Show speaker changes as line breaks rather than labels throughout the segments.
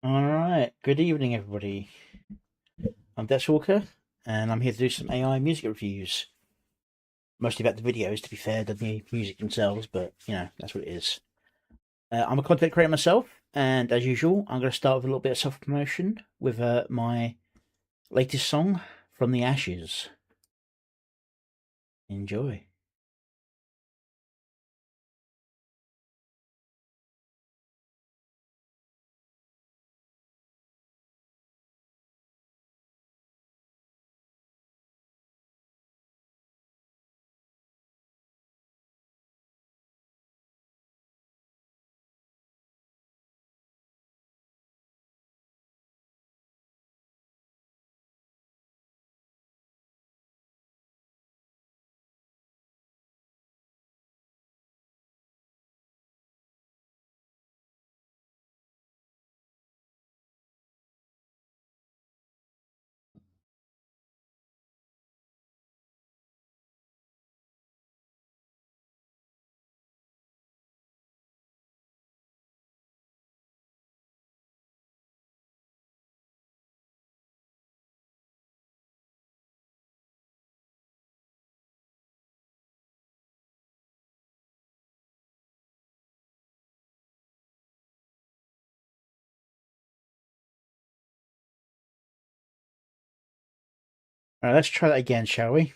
Alright, good evening everybody. I'm Depthswalker and I'm here to do some AI music reviews. Mostly about the videos, to be fair, than the music themselves, but you know, that's what it is. I'm a content creator myself, and as usual, I'm going to start with a little bit of self-promotion with my latest song, From the Ashes. Enjoy. Alright, let's try that again, shall we?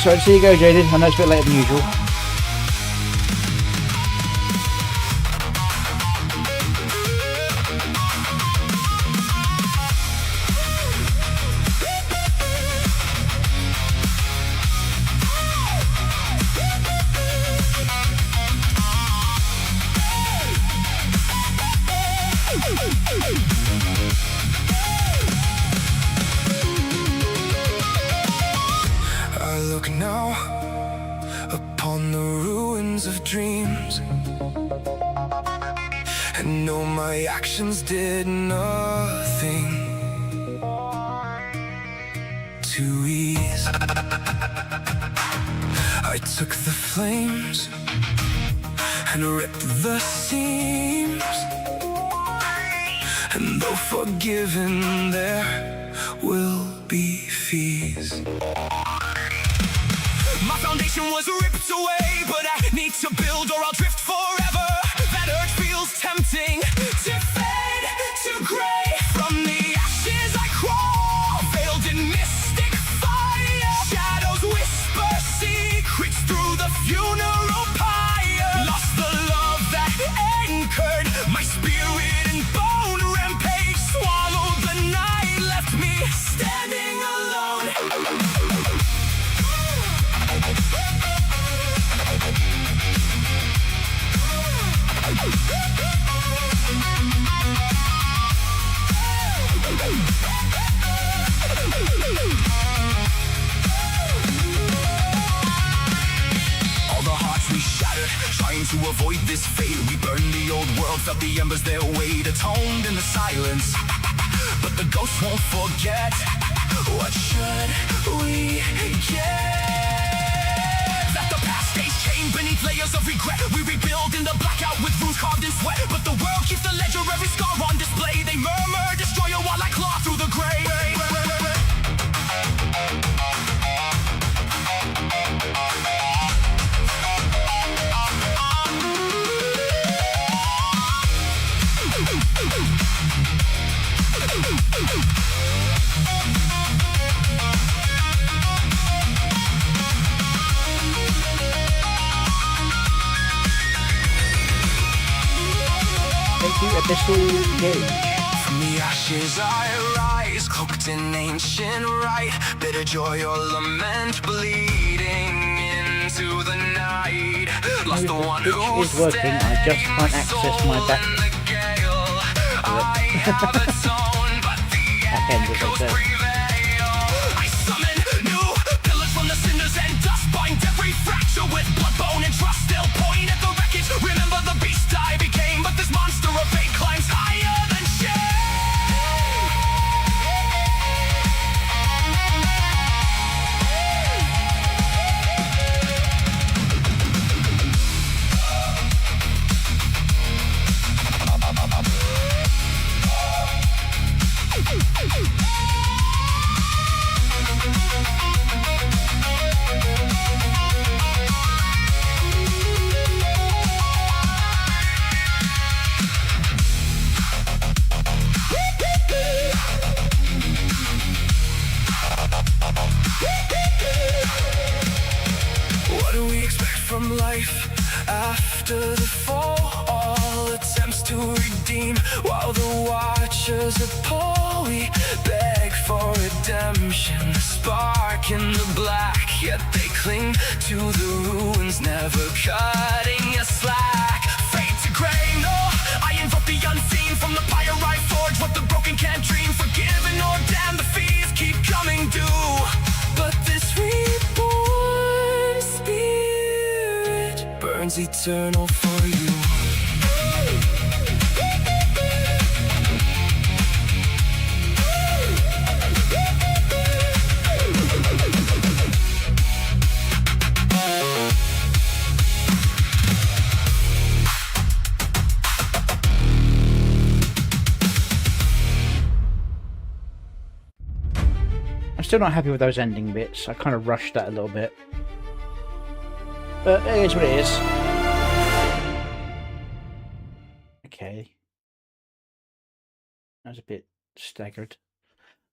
So there you go, Jaden. I know it's a bit later than usual.
I look now upon the ruins of dreams and know my actions did nothing to ease. I took the flames and ripped the seams, and though forgiven, there will be fees. My foundation was ripped away, but I need to build or I'll drift forever. That urge feels tempting to fade to gray. From the ashes I crawl, veiled in mystic fire. Shadows whisper secrets through the funeral pyre. Lost the love that anchored my spirit in bone. Rampage swallowed the night, left me standing alone. to avoid this fate. We burned the old world, felt the embers their weight, atoned in the silence. But the ghosts won't forget. What should we get? That the past stays chained beneath layers of regret. We rebuild in the blackout with runes carved in sweat. But the world keeps the ledger, every scar on display. They murmur, destroyer while I claw through the grave.
Thank you, Abyssal Gauge.
From the ashes I rise, cloaked in ancient rite. Bitter joy or lament, bleeding into the night. Lost the one who
is working, I just can't access my back.
I have atoned, but the echoes prevail. I summon new pillars from the cinders and dust, bind every fracture with blood, bone, and trust. Still point at the wreckage. Remember the beast I became, but this monster of fate climbs higher than What do we expect from life after the fall? All attempts to redeem, while the watchers appall. We beg for redemption, the spark in the black. Yet they cling to the ruins, never cutting a slack. Fate to gray, no, I invoke the unseen from the pyrite forge. What the broken can't dream, forgiven or damned, the fees keep coming due. But this reborn spirit burns eternal for you.
I'm still not happy with those ending bits. I kind of rushed that a little bit. But it is what it is. Okay. That was a bit staggered.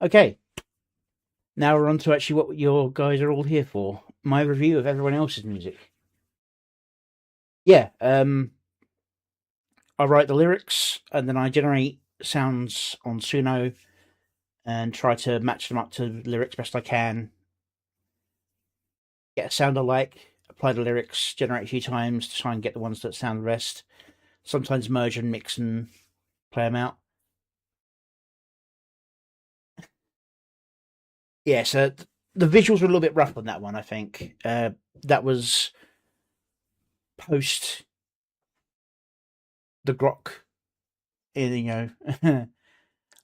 Okay. Now we're on to actually what your guys are all here for. My review of everyone else's music. Yeah, I write the lyrics and then I generate sounds on Suno and try to match them up to the lyrics best I can. Get a sound I like, apply the lyrics, generate a few times to try and get the ones that sound the best. Sometimes merge and mix and play them out. Yeah, so the visuals were a little bit rough on that one, I think. That was post the grok,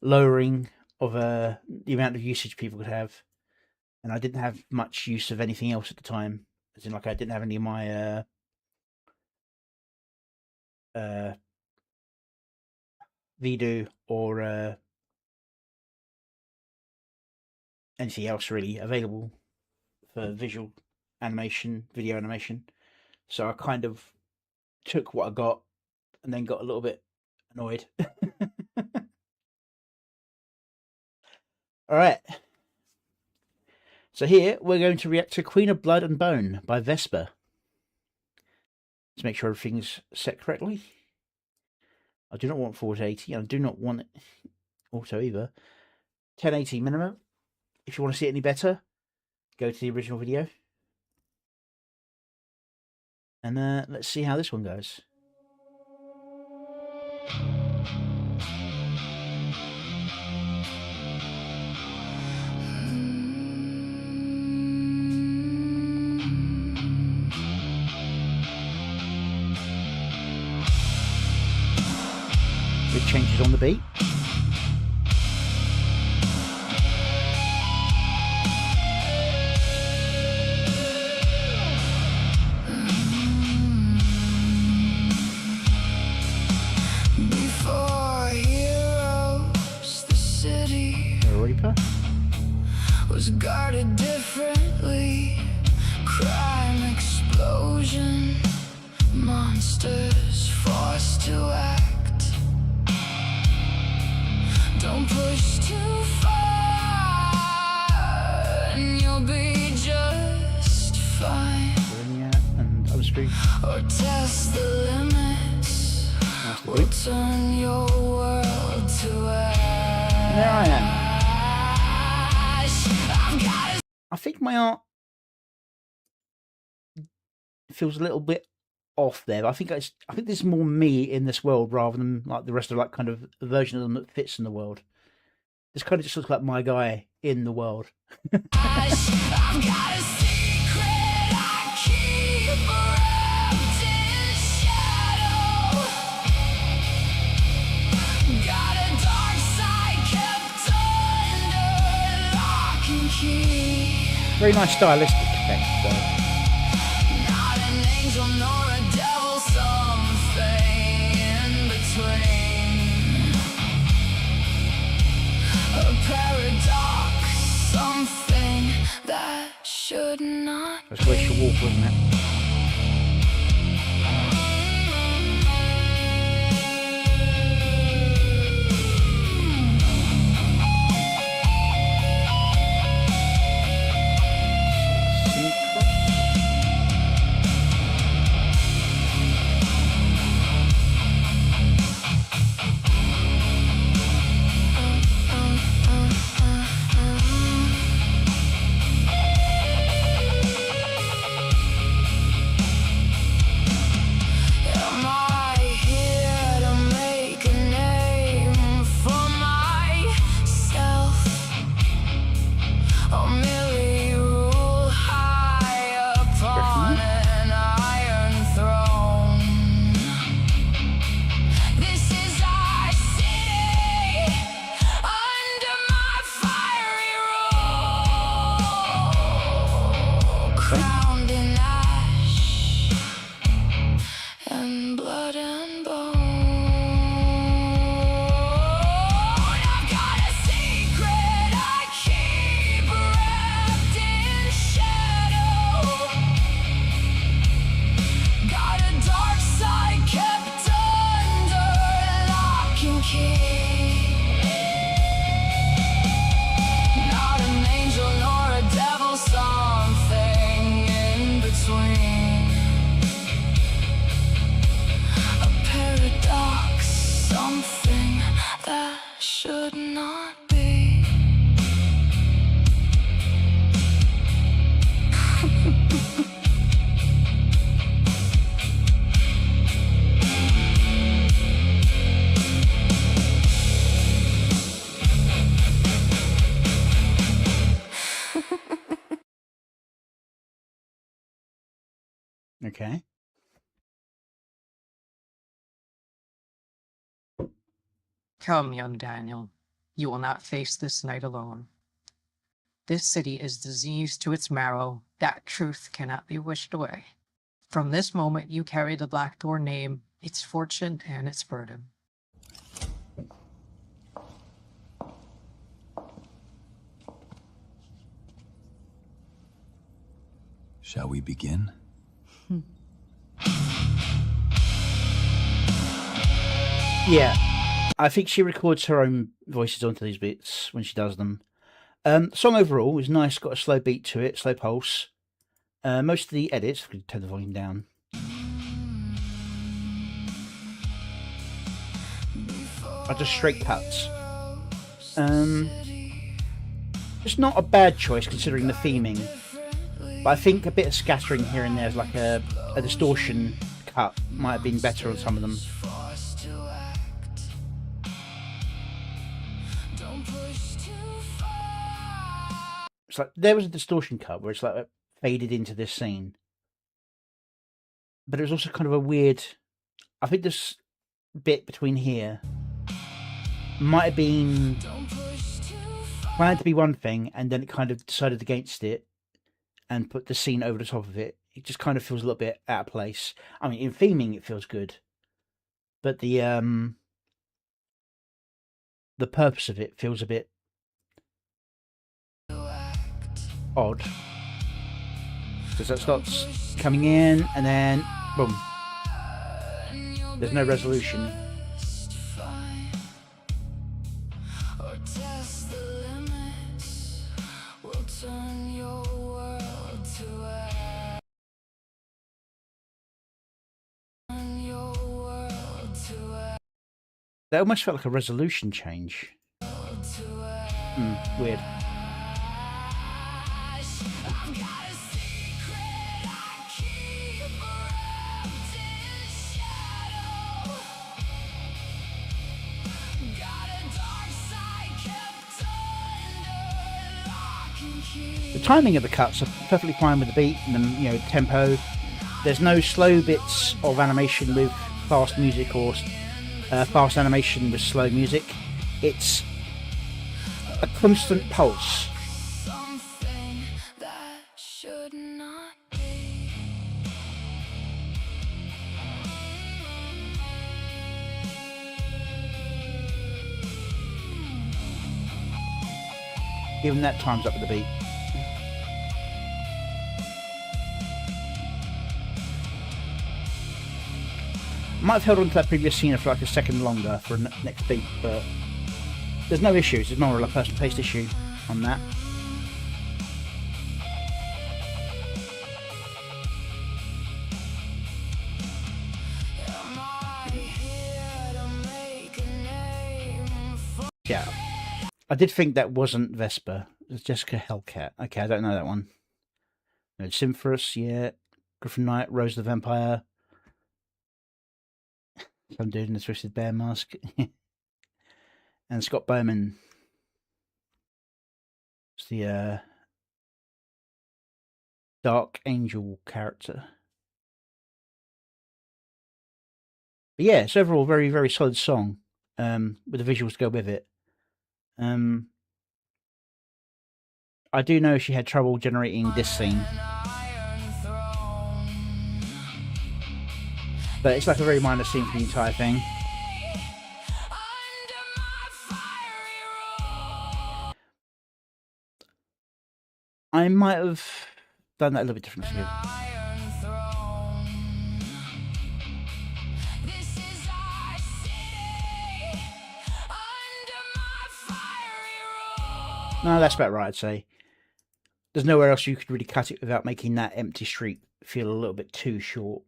lowering of the amount of usage people could have, and I didn't have much use of anything else at the time. As in, like, I didn't have any of my Vido or anything else really available for visual animation, video animation. So I kind of took what I got and then got a little bit annoyed. All right. So here we're going to react to Queen of Blood and Bone by Vesper. Let's make sure everything's set correctly. I do not want 480 and I do not want it auto either. 1080 minimum. If you want to see it any better, go to the original video. And let's see how this one goes. changes on the beat.
Before heroes, the city
Reaper
was guarded differently. Crime explosion, monsters forced to act. Don't push too far and you'll be just fine.
and other street.
Or test the limits. We'll turn your world to ash.
There I am. I think my art feels a little bit off there, but I think there's more me in this world rather than like the rest of like kind of a version of them that fits in the world. This kind of just looks like my guy in the world.
I've got a secret I keep wrapped in shadow. Got a dark side kept under lock and key.
Very nice stylistic effect, though.
Not an angel nor a devil, something in between. A paradox, something that should not
That's Glacial Wolf, wasn't it?
should not be.
Okay.
Come, young Daniel. You will not face this night alone. This city is diseased to its marrow. That truth cannot be wished away. From this moment, you carry the Black Door name, its fortune, and its burden.
Shall we begin?
Yeah, I think she records her own voices onto these bits when she does them. Song overall is nice, got a slow beat to it, slow pulse. Most of the edits, I could turn the volume down. Are just straight cuts. It's not a bad choice considering the theming, but I think a bit of scattering here and there is like a distortion cut might have been better on some of them. It's like there was a distortion cut where it's like faded into this scene, but it was also kind of a weird. I think this bit between here might have been planned to be one thing, and then it kind of decided against it and put the scene over the top of it. It just kind of feels a little bit out of place. I mean, in theming, it feels good, but the purpose of it feels a bit odd, because that starts coming in and then boom, there's no resolution. That almost felt like a resolution change. Weird. The timing of the cuts are perfectly fine with the beat and the tempo. There's no slow bits of animation with fast music or fast animation with slow music. It's a constant pulse. Even that time's up with the beat. Might have held on to that previous scene for like a second longer for a next beat, but there's no issues. There's not a personal taste issue on that. Yeah, I did think that wasn't Vesper. It was Jessica Hellcat. Okay, I don't know that one. No, Symphorus, yeah. Griffin Knight, Rose the Vampire. Some dude in a Twisted Bear mask. And Scott Bowman. It's the Dark Angel character. But yeah, it's overall very, very solid song. With the visuals to go with it. I do know she had trouble generating this scene. But it's like a very minor scene for the entire thing. I might have done that a little bit differently. No, that's about right, I'd say. There's nowhere else you could really cut it without making that empty street feel a little bit too short.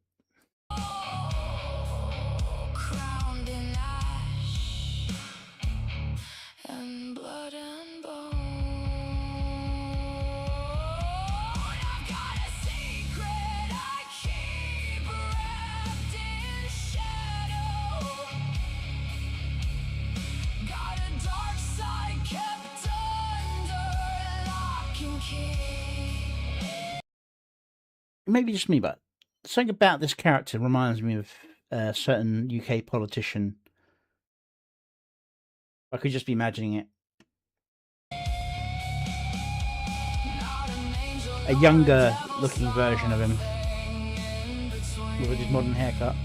Maybe just me, but something about this character reminds me of a certain UK politician. I could just be imagining it. A younger looking version of him with his modern haircut.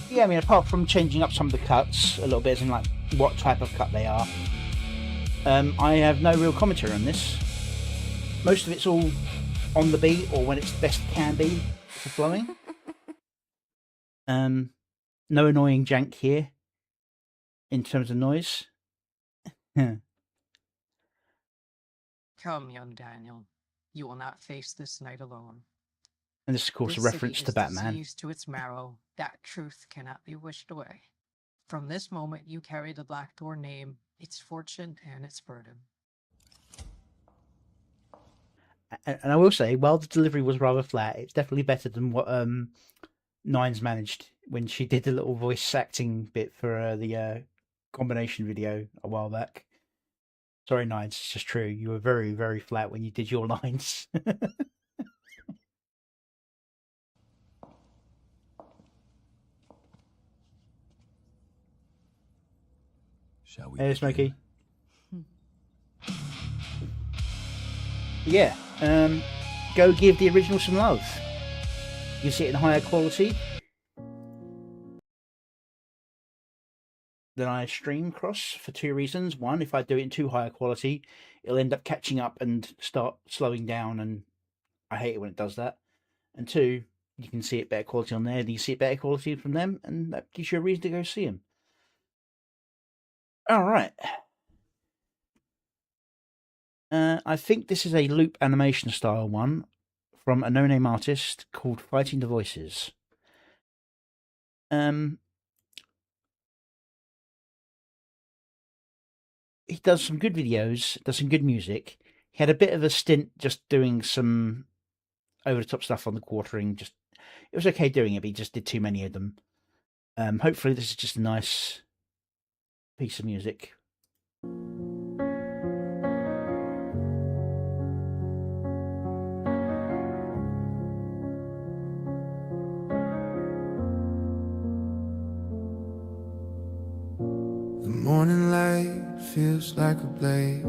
Yeah, I mean, apart from changing up some of the cuts a little bit, as in like what type of cut they are, I have no real commentary on this. Most of it's all on the beat, or when it's best can be for flowing. No annoying jank here in terms of noise.
Come, young Daniel. You will not face this night alone.
And this, of course, a reference to Batman.
Diseased to its marrow, that truth cannot be wished away. From this moment, you carry the Black Door name, its fortune, and its burden.
And I will say, while the delivery was rather flat, it's definitely better than what Nines managed when she did the little voice acting bit for the combination video a while back. Sorry, Nines, it's just true. You were very, very flat when you did your lines.
Shall we
Hey,
begin?
Smokey. Yeah, go give the original some love. You see it in higher quality than I stream across for two reasons. One, if I do it in too higher quality, it'll end up catching up and start slowing down, and I hate it when it does that. And two, you can see it better quality on there, and you see it better quality from them, and that gives you a reason to go see them. All right. I think this is a loop animation style one from a no-name artist called Fighting the Voices. He does some good videos, does some good music. He had a bit of a stint just doing some over-the-top stuff on the quartering. It was okay doing it, but he just did too many of them. Hopefully this is just a nice piece of music.
The morning light feels like a blade,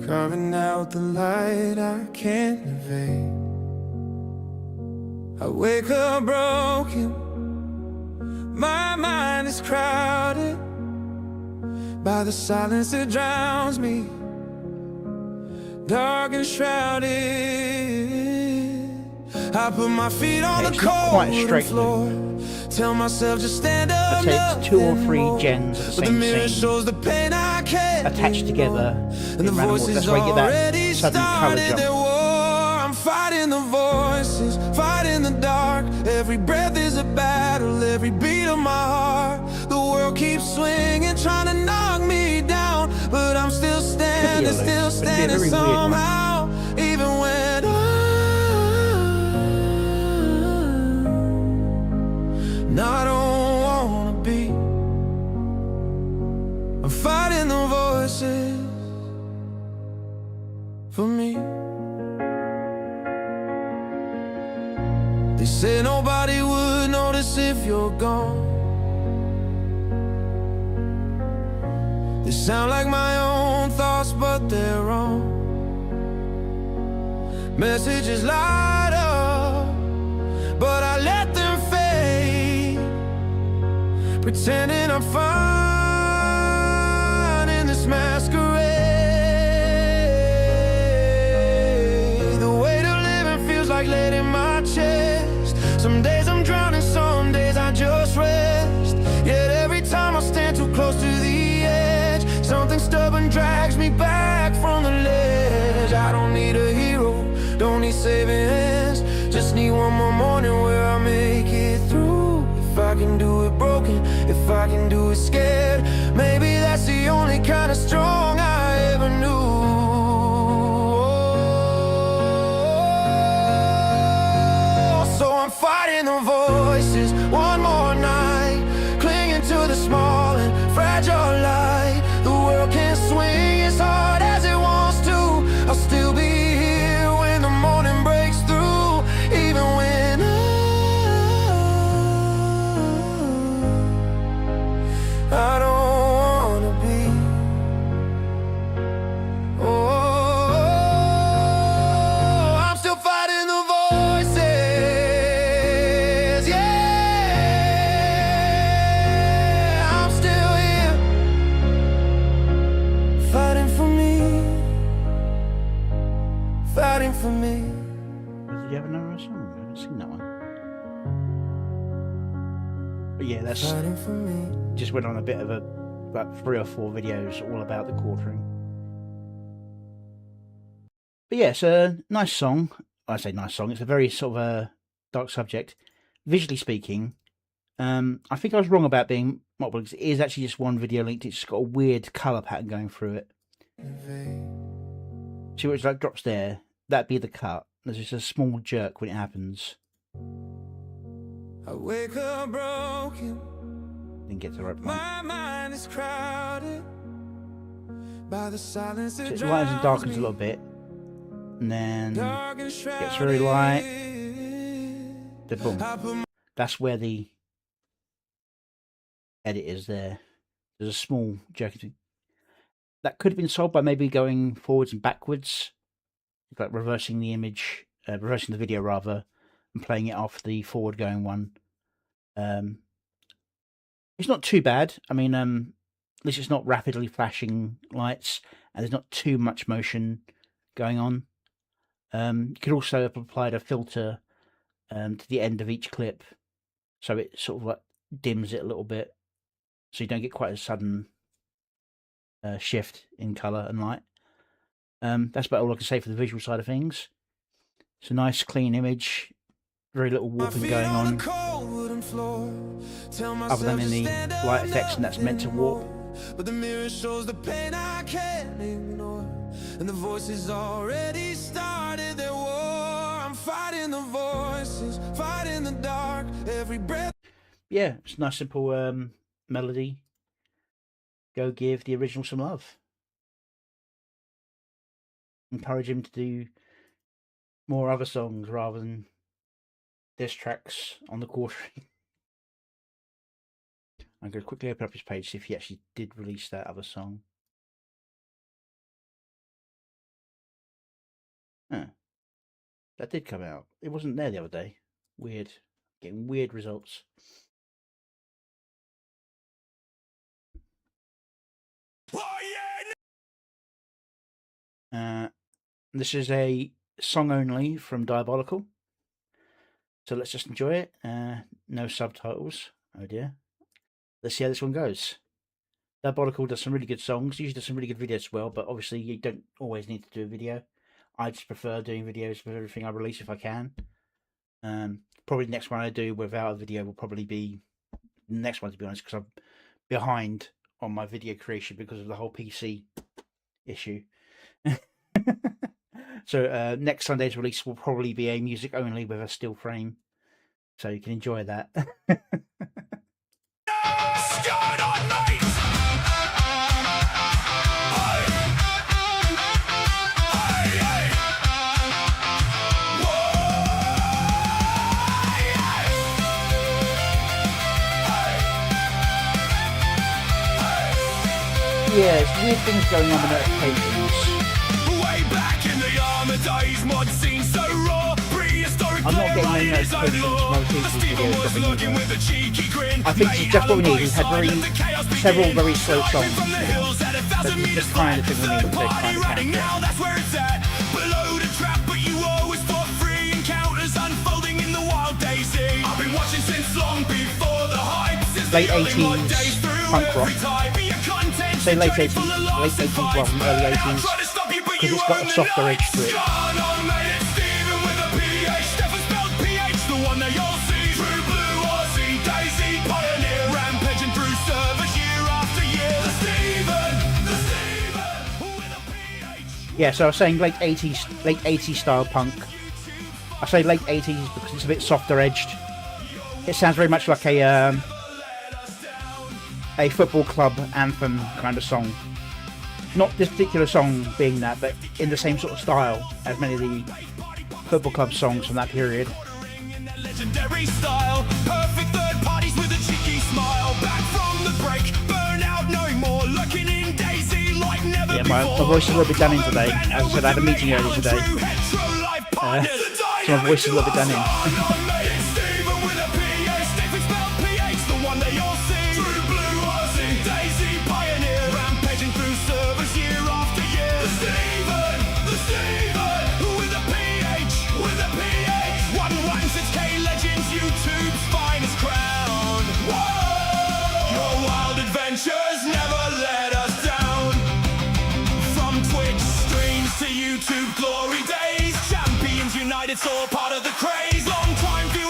carving out the light I can't evade. I wake up broken, my mind is crowded by the silence that drowns me, dark and shrouded. I put my feet on the cold wooden floor, tell myself just stand up.
I'd say it's 2 or 3 gens of the same scene
shows the pain I can't
attached together.
and the voices
That's why you get
already
that sudden colour
started their
jump.
war. I'm fighting the voices, fighting the dark. Every breath is a battle, every beat of my heart. The world keeps swinging, trying to knock me down, but I'm still standing somehow. Even when I don't wanna be, I'm fighting the voices for me. They say nobody would notice if you're gone. They sound like my own thoughts, but they're wrong. Messages light up, but I let them fade, pretending I'm fine in this masquerade. The weight of living feels like lead in my chest. Some days I'm drowning, some days I just rest. Yet every time I stand too close to the edge, something stubborn drags me back from the ledge. I don't need a hero, don't need saving hands, just need one more morning where I make it through. If I can do it broken, if I can do it scared, maybe that's the only kind of strong I ever knew. So I'm fighting the voices one more night, clinging to the small and fragile light. The world can swing as hard as it wants to, I'll still be here when the morning breaks through. Even when I don't wanna be. Oh, I'm still fighting the voices. Yeah, I'm still here, fighting for me, fighting for me.
Did you have another song? I haven't seen that one. But yeah, that's
Fighting for me.
just went on a bit of about 3 or 4 videos all about the quartering. But yeah, it's a nice song. I say nice song. It's a very sort of a dark subject. Visually speaking, I think I was wrong about being multiple, because it is actually just one video linked. It's just got a weird colour pattern going through it. See what it's like drops there? That'd be the cut. There's just a small jerk when it happens.
I wake up broken,
Didn't get to the right point.
My mind is crowded by the silence
So
that
it lightens and darkens a little bit, and then gets very light. Then boom. That's where the edit is there. There's a small jerky. That could have been solved by maybe going forwards and backwards, like reversing the image, reversing the video rather, and playing it off the forward going one. It's not too bad. I mean, at least it's not rapidly flashing lights, and there's not too much motion going on. You could also have applied a filter to the end of each clip, so it sort of like dims it a little bit, so you don't get quite a sudden shift in color and light. That's about all I can say for the visual side of things. It's a nice clean image, very little warping going on, other than in the light effects, and that's meant to warp.
But the mirror shows the pain I can't ignore, and the voices already started their war. I'm fighting the voices, fighting the dark, every breath.
Yeah, it's a nice simple melody. Go give the original some love. Encourage him to do more other songs rather than diss tracks on the quartering. I'm going to quickly open up his page, see if he actually did release that other song. Huh. That did come out. It wasn't there the other day. Weird. Getting weird results. This is a song only from Diabolical. So let's just enjoy it. No subtitles. Oh dear. Let's see how this one goes. Diabolical does some really good songs, usually does some really good videos as well, but obviously you don't always need to do a video. I just prefer doing videos with everything I release if I can. Probably the next one I do without a video will probably be the next one, to be honest, because I'm behind on my video creation because of the whole PC issue. So next Sunday's release will probably be a music only with a still frame, so you can enjoy that. Yeah, it's weird things going on with notifications.
Way back in the armor days, mod scene so raw. Prehistoric
I'm not getting any notifications from other people's videos dropping either. I think it's just what we need. We've had several very slow songs. So it's just kind of thing we need to kind of capture.
That's where it's at. Below the trap, but you always fought free. Encounters unfolding in the wild daisy. I've been watching since long before the hype.
Late 80s punk rock. Say late 80s rather than early 80s, because it's got a softer edge to it. Yeah, so I was saying late 80s style punk. I say late 80s because it's a bit softer edged. It sounds very much like a football club anthem kind of song. Not this particular song being that, but in the same sort of style as many of the football club songs from that period.
Legendary style, perfect third parties with a cheeky smile. Back from the break, burn out no more. Looking in Daisy like never
yeah, my voice is a little bit done in today. As I said, I had a meeting earlier today. So my voice is a little bit done in. Never let us down. From Twitch streams to YouTube glory days, champions united, so part of the craze. Long time viewers.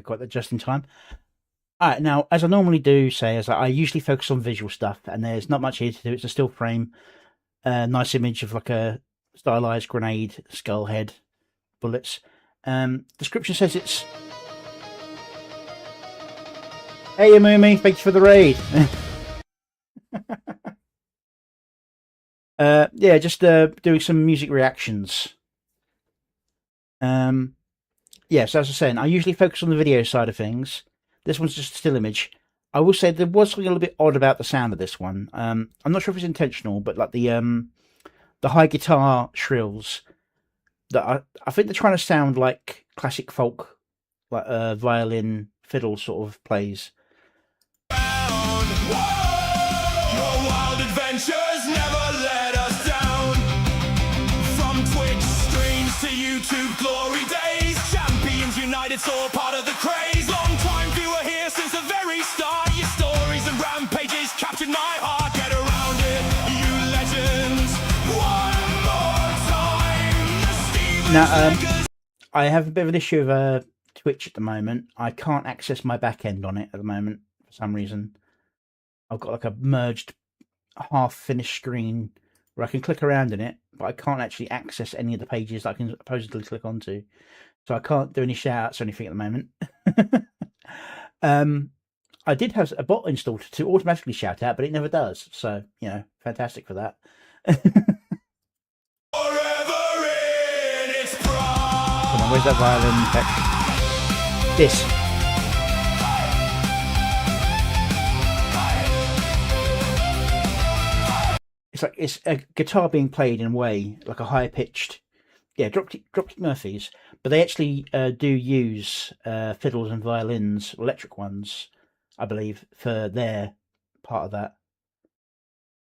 got that just in time. All right, now, as I normally do say, I usually focus on visual stuff, and there's not much here to do. It's a still frame, nice image of like a stylized grenade, skull head, bullets. Description says it's... Hey, Amumi, thanks for the raid. Yeah, just doing some music reactions. Yeah, so as I was saying, I usually focus on the video side of things. This one's just a still image. I will say there was something a little bit odd about the sound of this one. I'm not sure if it's intentional, but like the high guitar shrills, that I think they're trying to sound like classic folk, like violin, fiddle sort of plays.
Your wild adventures never let us down. From Twitch streams to YouTube glory days, Champions United, it's all part of the craze. Long time viewer here since the very start. Your stories and rampages captured my heart. Get around it, you legends. One more time.
Now, I have a bit of an issue with Twitch at the moment. I can't access my back end on it at the moment for some reason. I've got like a merged half-finished screen where I can click around in it, but I can't actually access any of the pages that I can supposedly click onto. So I can't do any shout-outs or anything at the moment. I did have a bot installed to automatically shout out, but it never does. So, you know, fantastic for that. Come on, where's that violin effect? This. It's like it's a guitar being played in a way, like a high-pitched, yeah, dropkick Murphys, but they actually do use fiddles and violins, electric ones, I believe, for their part of that.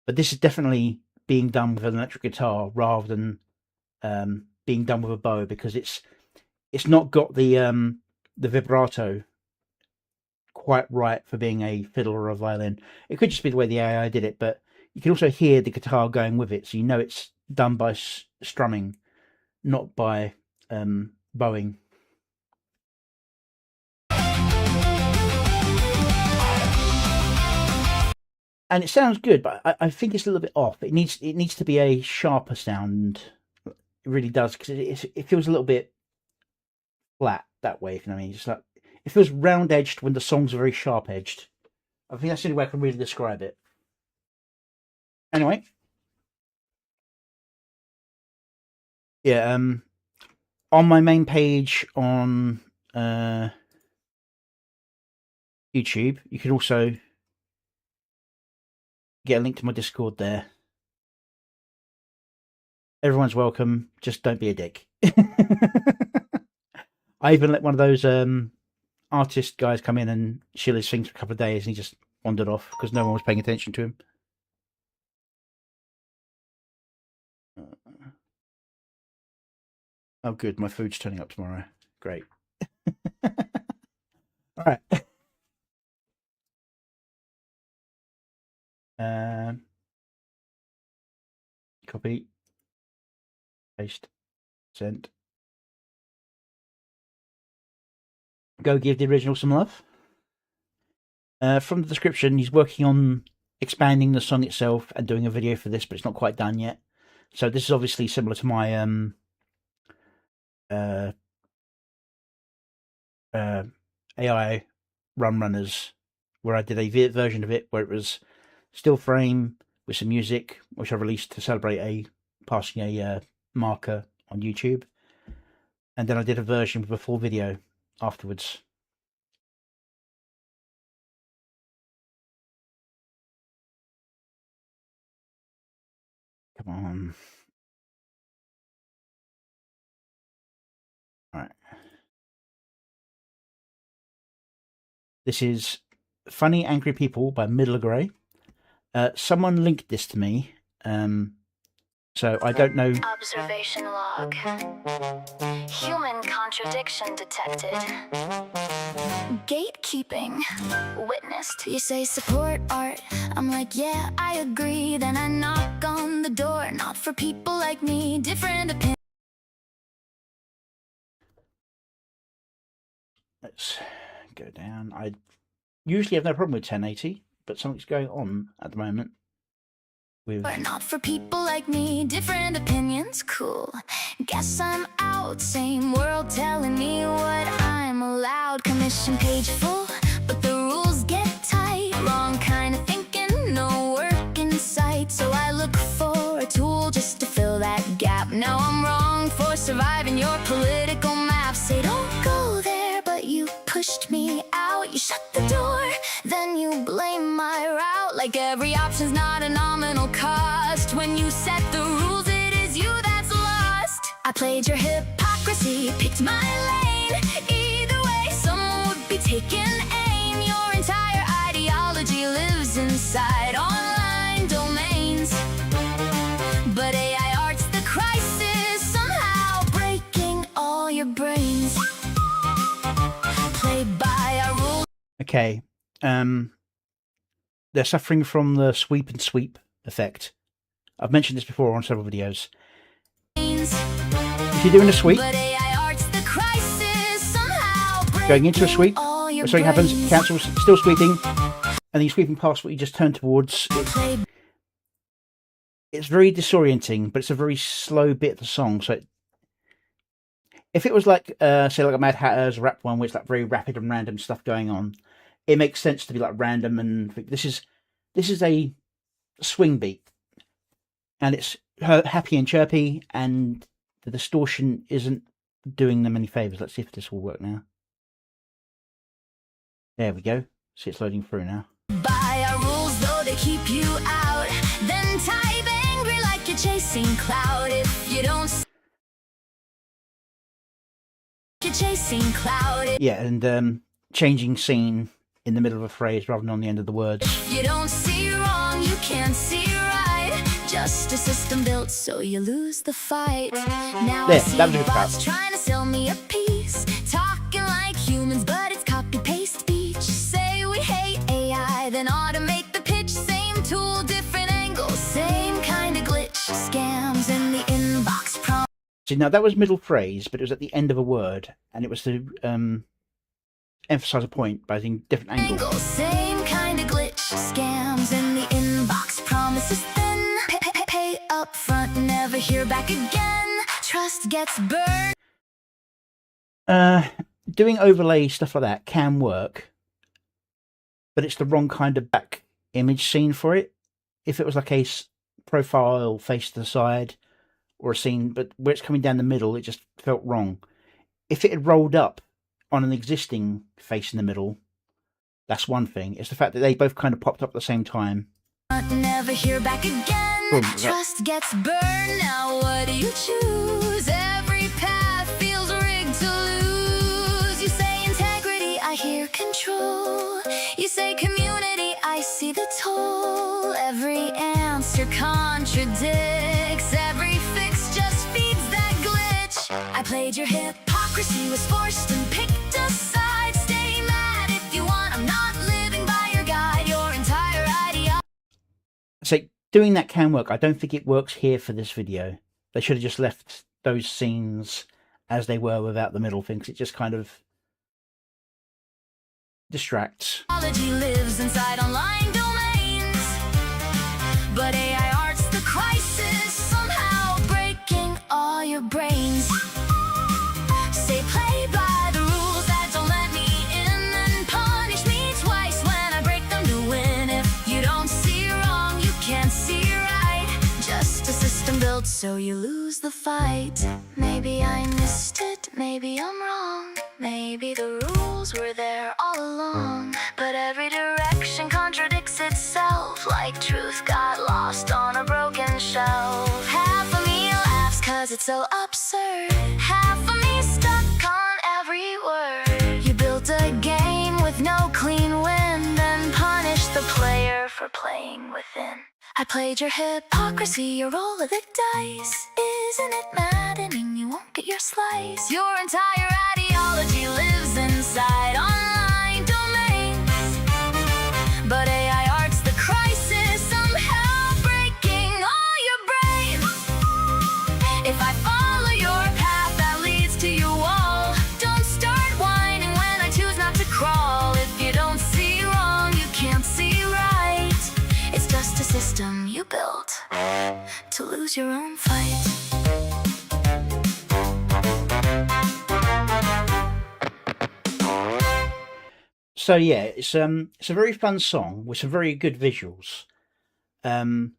But this is definitely being done with an electric guitar rather than being done with a bow, because it's not got the vibrato quite right for being a fiddle or a violin. It could just be the way the AI did it, but you can also hear the guitar going with it, so you know it's done by strumming, not by bowing. And it sounds good, but I think it's a little bit off. It needs to be a sharper sound. It really does, because it feels a little bit flat that way, if you know what I mean. Just like, it feels round edged when the songs are very sharp edged. I think that's the only way I can really describe it. Anyway, yeah, on my main page on YouTube, you can also get a link to my Discord there. Everyone's welcome, just don't be a dick. I even let one of those artist guys come in and chill his things for a couple of days, and he just wandered off because no one was paying attention to him. Oh, good. My food's turning up tomorrow. Great. All right. Copy. Paste. Send. Go give the original some love. From the description, he's working on expanding the song itself and doing a video for this, but it's not quite done yet. So this is obviously similar to my AI runners, where I did a version of it where it was still frame with some music, which I released to celebrate passing a marker on YouTube, and then I did a version with a full video afterwards. Come on. All right. This is Funny Angry People by Middle Grey. Someone linked this to me, so I don't know.
Observation log. Human contradiction detected. Gatekeeping witnessed. You say support art. I'm like, yeah, I agree. Then I knock on the door. Not for people like me. Different opinions.
Let's go down. I usually have no problem with 1080, but something's going on at the moment.
But not for people like me, different opinions, cool. Guess I'm out, same world telling me what I'm allowed. Commission page full, but the rules get tight. Wrong kind of thinking, no work in sight. So I look for a tool just to fill that gap. Now I'm wrong for surviving your political map. Say don't go there, but you pushed me out. You shut the door, then you blame my route. Like every option's not a nominal cost. When you set the rules, it is you that's lost. I played your hypocrisy, picked my lane. Either way, someone would be taking aim. Your entire ideology lives inside online domains. But AI art's the crisis, somehow breaking all your brains. Play by our rules.
Okay, they're suffering from the sweep and sweep effect. I've mentioned this before on several videos. If you're doing a sweep, going into a sweep, when something happens, cancels, still sweeping, and then you're sweeping past what you just turned towards. It's very disorienting, but it's a very slow bit of the song. So if it was like, say, like a Mad Hatter's rap one, where it's like very rapid and random stuff going on, it makes sense to be like random. And this is a swing beat, and it's happy and chirpy, and the distortion isn't doing them any favors. Let's see if this will work now. There we go. See, it's loading through now.
By our rules, though, they keep you out. Then type angry like you're chasing cloud. If you don't, you're chasing cloud.
Yeah, and changing scene in the middle of a phrase rather than on the end of the words.
If you don't see wrong, you can't see right. Just a system built so you lose the fight. Now
There,
I see
that was a good
bots
part.
trying to sell me a piece, talking like humans, but it's copy-paste speech. Say we hate AI, then automate the pitch. Same tool, different angle, same kind of glitch. Scams in the inbox prompt.
See, now that was middle phrase, but it was at the end of a word, and it was to emphasize a point by using different angles.
Same kind of glitch. Scams in the inbox, promises thin. Pay up front, never hear back again. Trust gets burned.
Doing overlay stuff like that can work, but it's the wrong kind of back image scene for it. If it was like a profile face to the side or a scene, but where it's coming down the middle, it just felt wrong. If it had rolled up on an existing face in the middle, that's one thing. It's the fact that they both kind of popped up at the same time.
Never hear back again.
Boom,
Trust gets burned. Now what do you choose? Every path feels rigged to lose. You say integrity, I hear control. You say community, I see the toll. Every answer contradicts. Every fix just feeds that glitch. I played your hypocrisy, was forced and picked a side. Stay mad if you want, I'm not living by your guide. Your entire idea.
So doing that can work. I don't think it works here for this video. They should have just left those scenes as they were without the middle thing, 'cause it just kind of distracts.
Technology lives inside online domains, but AI art's the crisis, somehow breaking all your brains. Say play by the rules that don't let me in, and punish me twice when I break them to win. If you don't see wrong, you can't see right. Just a system built so you lose the fight. Maybe I missed it, maybe I'm wrong. Maybe the rules were there all along, but every direction contradicts itself, like truth got lost on a broken shelf. Half of me laughs 'cause it's so absurd. Half of me stuck on every word. You built a game with no clean win, then punished the player for playing within. I played your hypocrisy, your roll of the dice. Isn't it maddening you won't get your slice? Your entire ideology lives inside online domains, but AI art's the crisis, somehow breaking all your brains. If I follow your path that leads to your wall, don't start whining when I choose not to crawl. built to lose your own fight.
So yeah, it's a very fun song with some very good visuals. The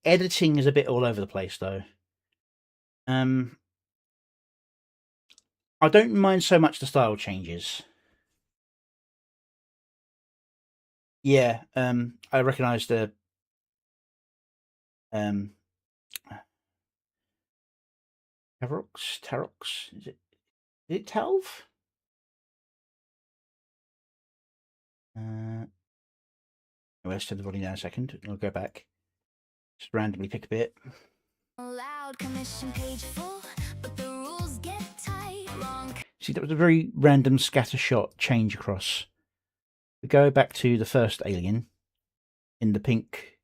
editing is a bit all over the place though. I don't mind so much the style changes. Yeah, I recognise the Tarox. Is it Talv? Let's turn the volume down a second. I'll go back. Just randomly pick a bit.
Loud commission page full, but the rules get tight. Wrong.
See, that was a very random scatter shot change across. We go back to the first alien in the pink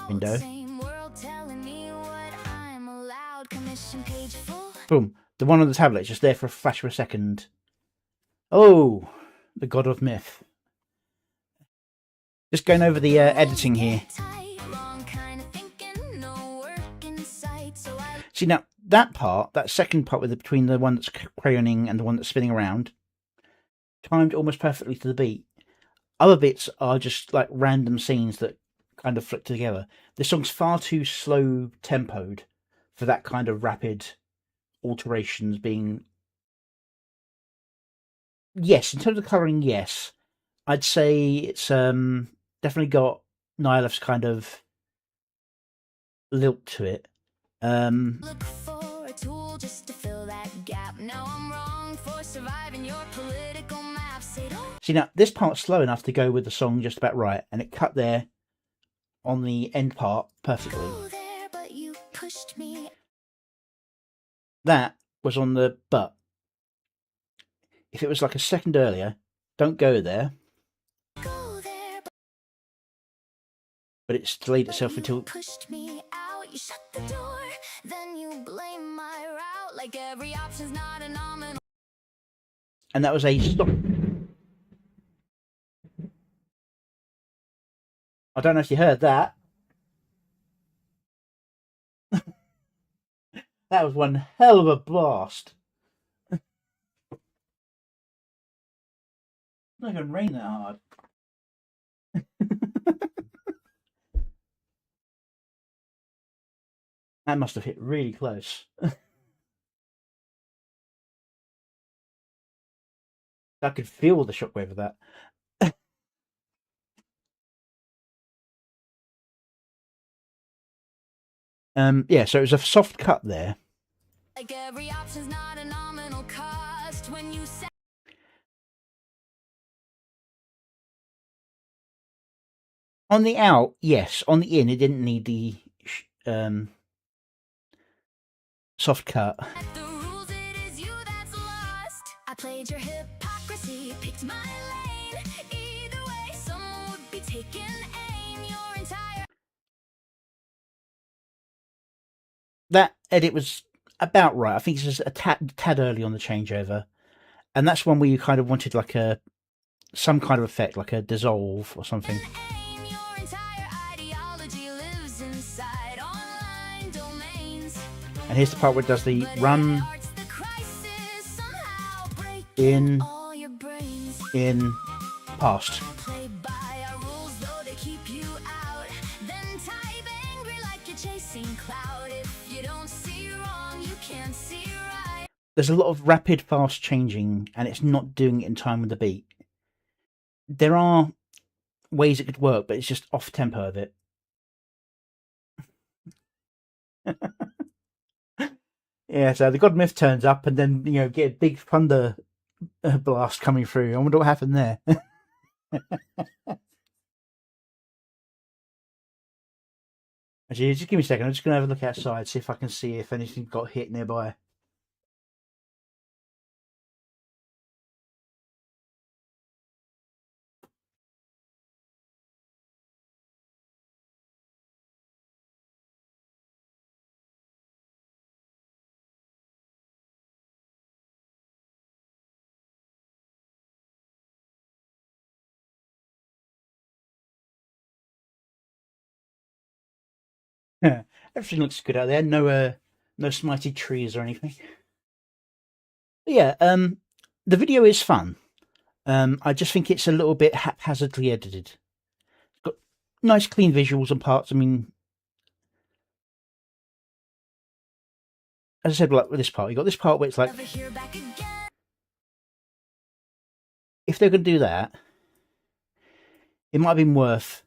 window.
Same world telling me what I'm allowed. Commission page full.
Boom. The one on the tablet just there for a flash for a second. Oh, the god of myth. Just going over the editing here. See, now that part, that second part between the one that's crayoning and the one that's spinning around, timed almost perfectly to the beat. Other bits are just like random scenes that kind of flick together. This song's far too slow tempoed for that kind of rapid alterations being. Yes, in terms of colouring, yes. I'd say it's definitely got Nihilef's kind of lilt to it.
Look for a tool just to fill that gap. Now I'm wrong for surviving your political map.
See, now this part's slow enough to go with the song just about right, and it cut there on the end part perfectly.
There, but you pushed me.
That was on the but. If it was like a second earlier, don't go there.
Go there,
but it's delayed itself until.
Pushed me out. You shut the door, then you blame my route. Like every option's not a nominal.
And that was a stop. I don't know if you heard that. That was one hell of a blast. It's not going to rain that hard. That must have hit really close. I could feel the shockwave of that. Yeah, so it was a soft cut there.
Like every option's not a nominal cost when you say.
On the out, yes. On the in, it didn't need the soft cut.
The rules, it is you that's lost. I played your hypocrisy, picked my lane. Either way, someone would be taking aim. Your entire.
That edit was about right. I think it's just a tad early on the changeover, and that's one where you kind of wanted like some kind of effect, like a dissolve or something.
Your entire ideology lives inside online domains.
And here's the part where it does the run in past.
Play by our rules, though they keep you out. Then type angry like you're chasing cloud. If you don't see wrong, you can't see right.
There's a lot of rapid, fast changing, and it's not doing it in time with the beat. There are ways it could work, but it's just off tempo of it. Yeah, so the God Myth turns up, and then get a big thunder blast coming through. I wonder what happened there. Actually, just give me a second. I'm just going to have a look outside, see if I can see if anything got hit nearby. Everything looks good out there. No, no smited trees or anything. But yeah, the video is fun. I just think it's a little bit haphazardly edited. It's got nice, clean visuals and parts. I mean, as I said, like with this part, you got this part where it's like, if they're going to do that, it might have been worth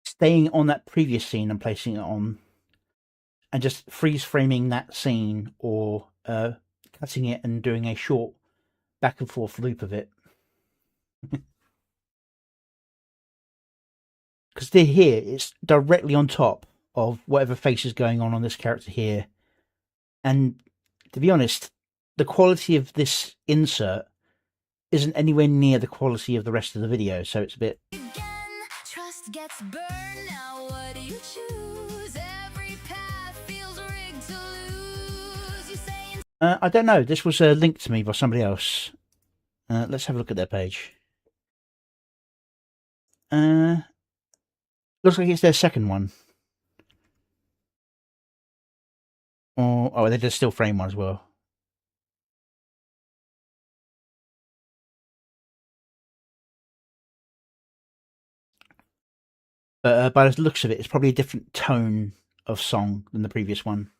staying on that previous scene and placing it on, and just freeze framing that scene, or cutting it and doing a short back and forth loop of it. Because here, it's directly on top of whatever face is going on this character here. And to be honest, the quality of this insert isn't anywhere near the quality of the rest of the video, so it's a bit...
Trust gets burned, now what do you choose? Every path feels rigged to lose. You say
I don't know, this was linked to me by somebody else. Let's have a look at their page. Looks like it's their second one. Oh, they did a still frame one as well. But by the looks of it, it's probably a different tone of song than the previous one.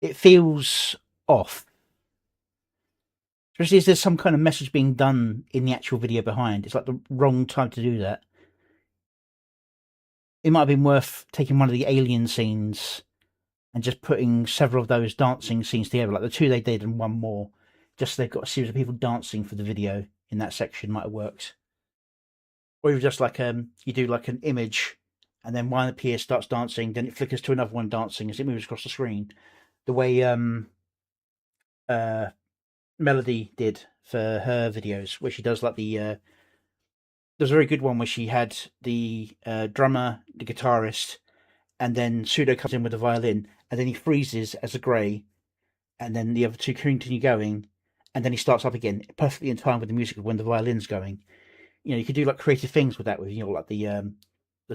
It feels off. Especially if there's some kind of message being done in the actual video behind. It's like the wrong time to do that. It might have been worth taking one of the alien scenes and just putting several of those dancing scenes together, like the two they did and one more. Just so they've got a series of people dancing for the video in that section might have worked. Or even just like you do like an image, and then one appears, starts dancing, then it flickers to another one dancing as it moves across the screen. The way Melody did for her videos, where she does like the there's a very good one where she had the drummer, the guitarist, and then Pseudo comes in with the violin, and then he freezes as a grey, and then the other two continue going, and then he starts up again, perfectly in time with the music of when the violin's going. You know, you could do like creative things with that, with, you know, like the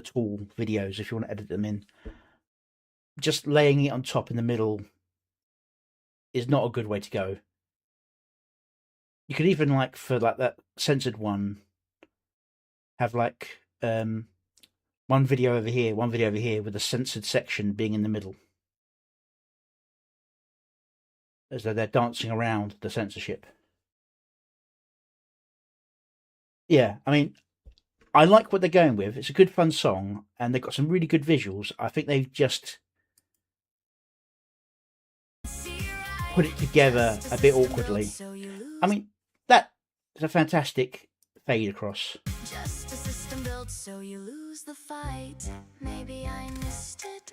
tool videos if you want to edit them in. Just laying it on top in the middle is not a good way to go. You could even, like, for like that censored one, have like one video over here, one video over here, with the censored section being in the middle, as though they're dancing around the censorship. Yeah, I mean, I like what they're going with. It's a good, fun song, and they've got some really good visuals. I think they've just put it together a bit awkwardly. I mean, that is a fantastic fade across.
just a system built so you lose the fight. Maybe I missed it.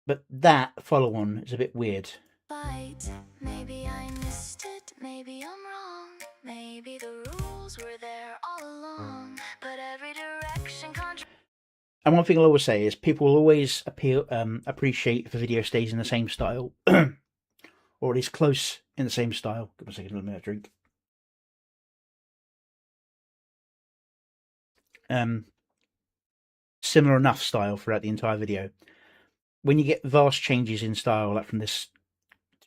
But that follow-on is a bit weird.
Maybe I missed it. Maybe I'm wrong. Maybe the rules were there all along. But every direction
And one thing I'll always say is people will always appreciate if a video stays in the same style, or at least close in the same style. Give me a second, let me have a drink. Similar enough style throughout the entire video. When you get vast changes in style, like from this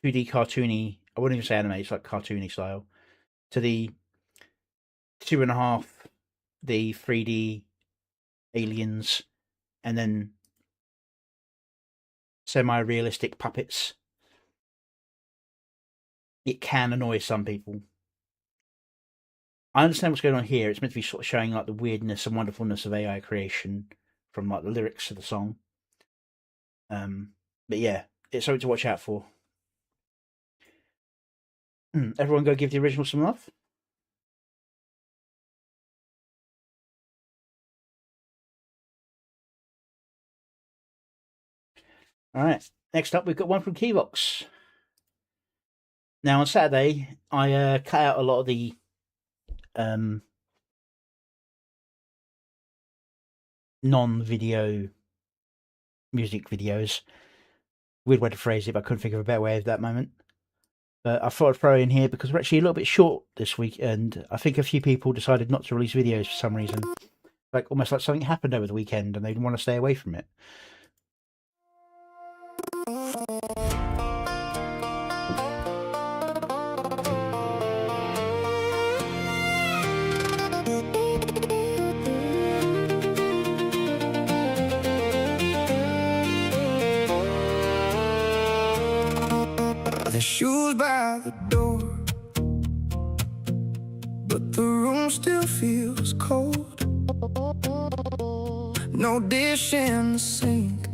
2D cartoony, I wouldn't even say anime, it's like cartoony style, to the 2.5D 3D aliens, and then semi-realistic puppets, it can annoy some people. I understand what's going on here. It's meant to be sort of showing like the weirdness and wonderfulness of AI creation from like the lyrics of the song. But yeah, it's something to watch out for. Everyone go give the original some love. Alright, next up we've got one from Keybox. Now on Saturday, I cut out a lot of the non-video music videos. Weird way to phrase it, but I couldn't think of a better way at that moment. But I thought I'd throw it in here because we're actually a little bit short this week, and I think a few people decided not to release videos for some reason. Like almost like something happened over the weekend and they didn't want to stay away from it.
The shoes by the door, but the room still feels cold. No dish in the sink,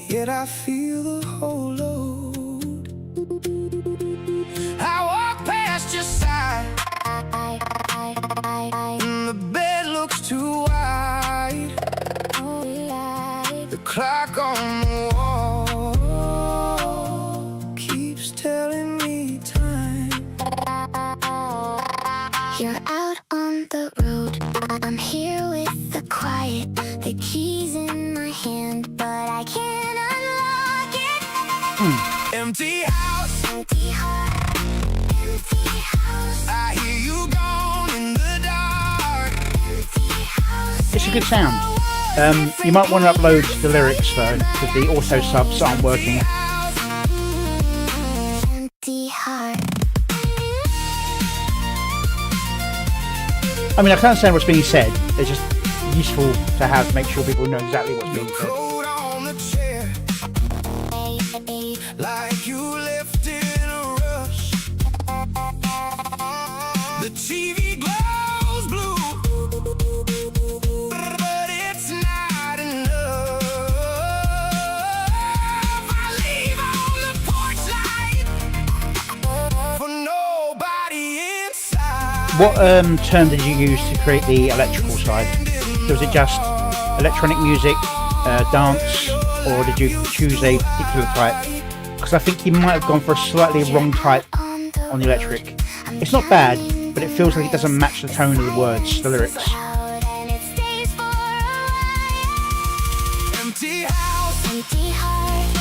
yet I feel the whole load. I walk past your side, and the bed looks too wide. The clock on the wall keeps telling me time.
You're out on the road, I'm here with the quiet, the keys in my hand, but I can't unlock it.
Empty house,
Empty heart, empty house,
I hear you gone in the dark.
empty house.
It's a good sound. You might want to upload the lyrics though, because the auto subs aren't working.
Empty heart.
I mean, I can understand what's being said. It's just useful to have, make sure people know exactly what's being said.
Coat on the chair, like you left in a rush. The TV glows blue, but it's not enough. I leave on the porch light for nobody inside.
What term did you use to create the electrical side? Was it just electronic music, dance, or did you choose a particular type? Because I think you might have gone for a slightly wrong type on the electric. It's not bad, but it feels like it doesn't match the tone of the words, the lyrics.
And it stays for a while.
Empty house,
Empty heart,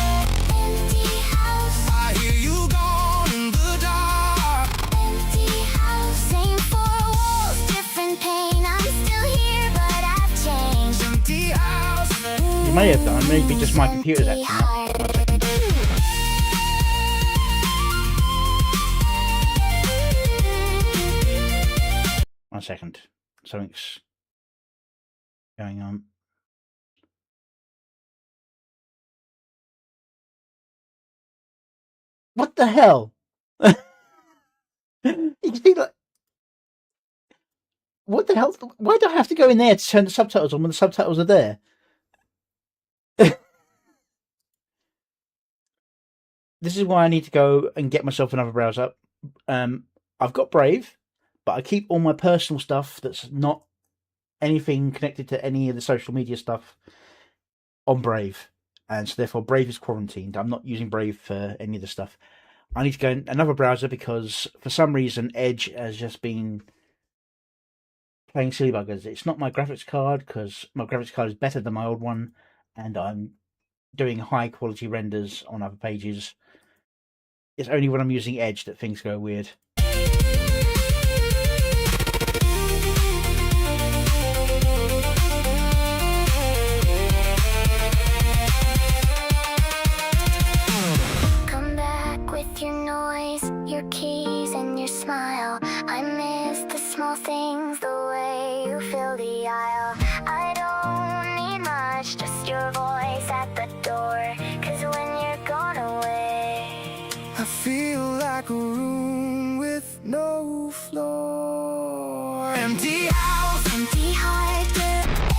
empty house,
I hear you gone in the dark.
empty house. Same four walls, different pain. I'm still here, but I've changed.
Empty house,
You may have done, maybe just my computer's acting up. One second. Something's going on. What the hell? You can see like, what the hell? Why do I have to go in there to turn the subtitles on when the subtitles are there? This is why I need to go and get myself another browser. I've got Brave, but I keep all my personal stuff that's not anything connected to any of the social media stuff on Brave. And so therefore Brave is quarantined. I'm not using Brave for any of the stuff. I need to go in another browser because for some reason Edge has just been playing silly buggers. It's not my graphics card because my graphics card is better than my old one, and I'm doing high quality renders on other pages. It's only when I'm using Edge that things go weird.
Come back with your noise, your keys, and your smile. I miss the small things, the way you fill the aisle. I don't need much, just your voice at the door. 'Cause when you're gone away,
I feel like a room with no floor. Empty house,
empty heart,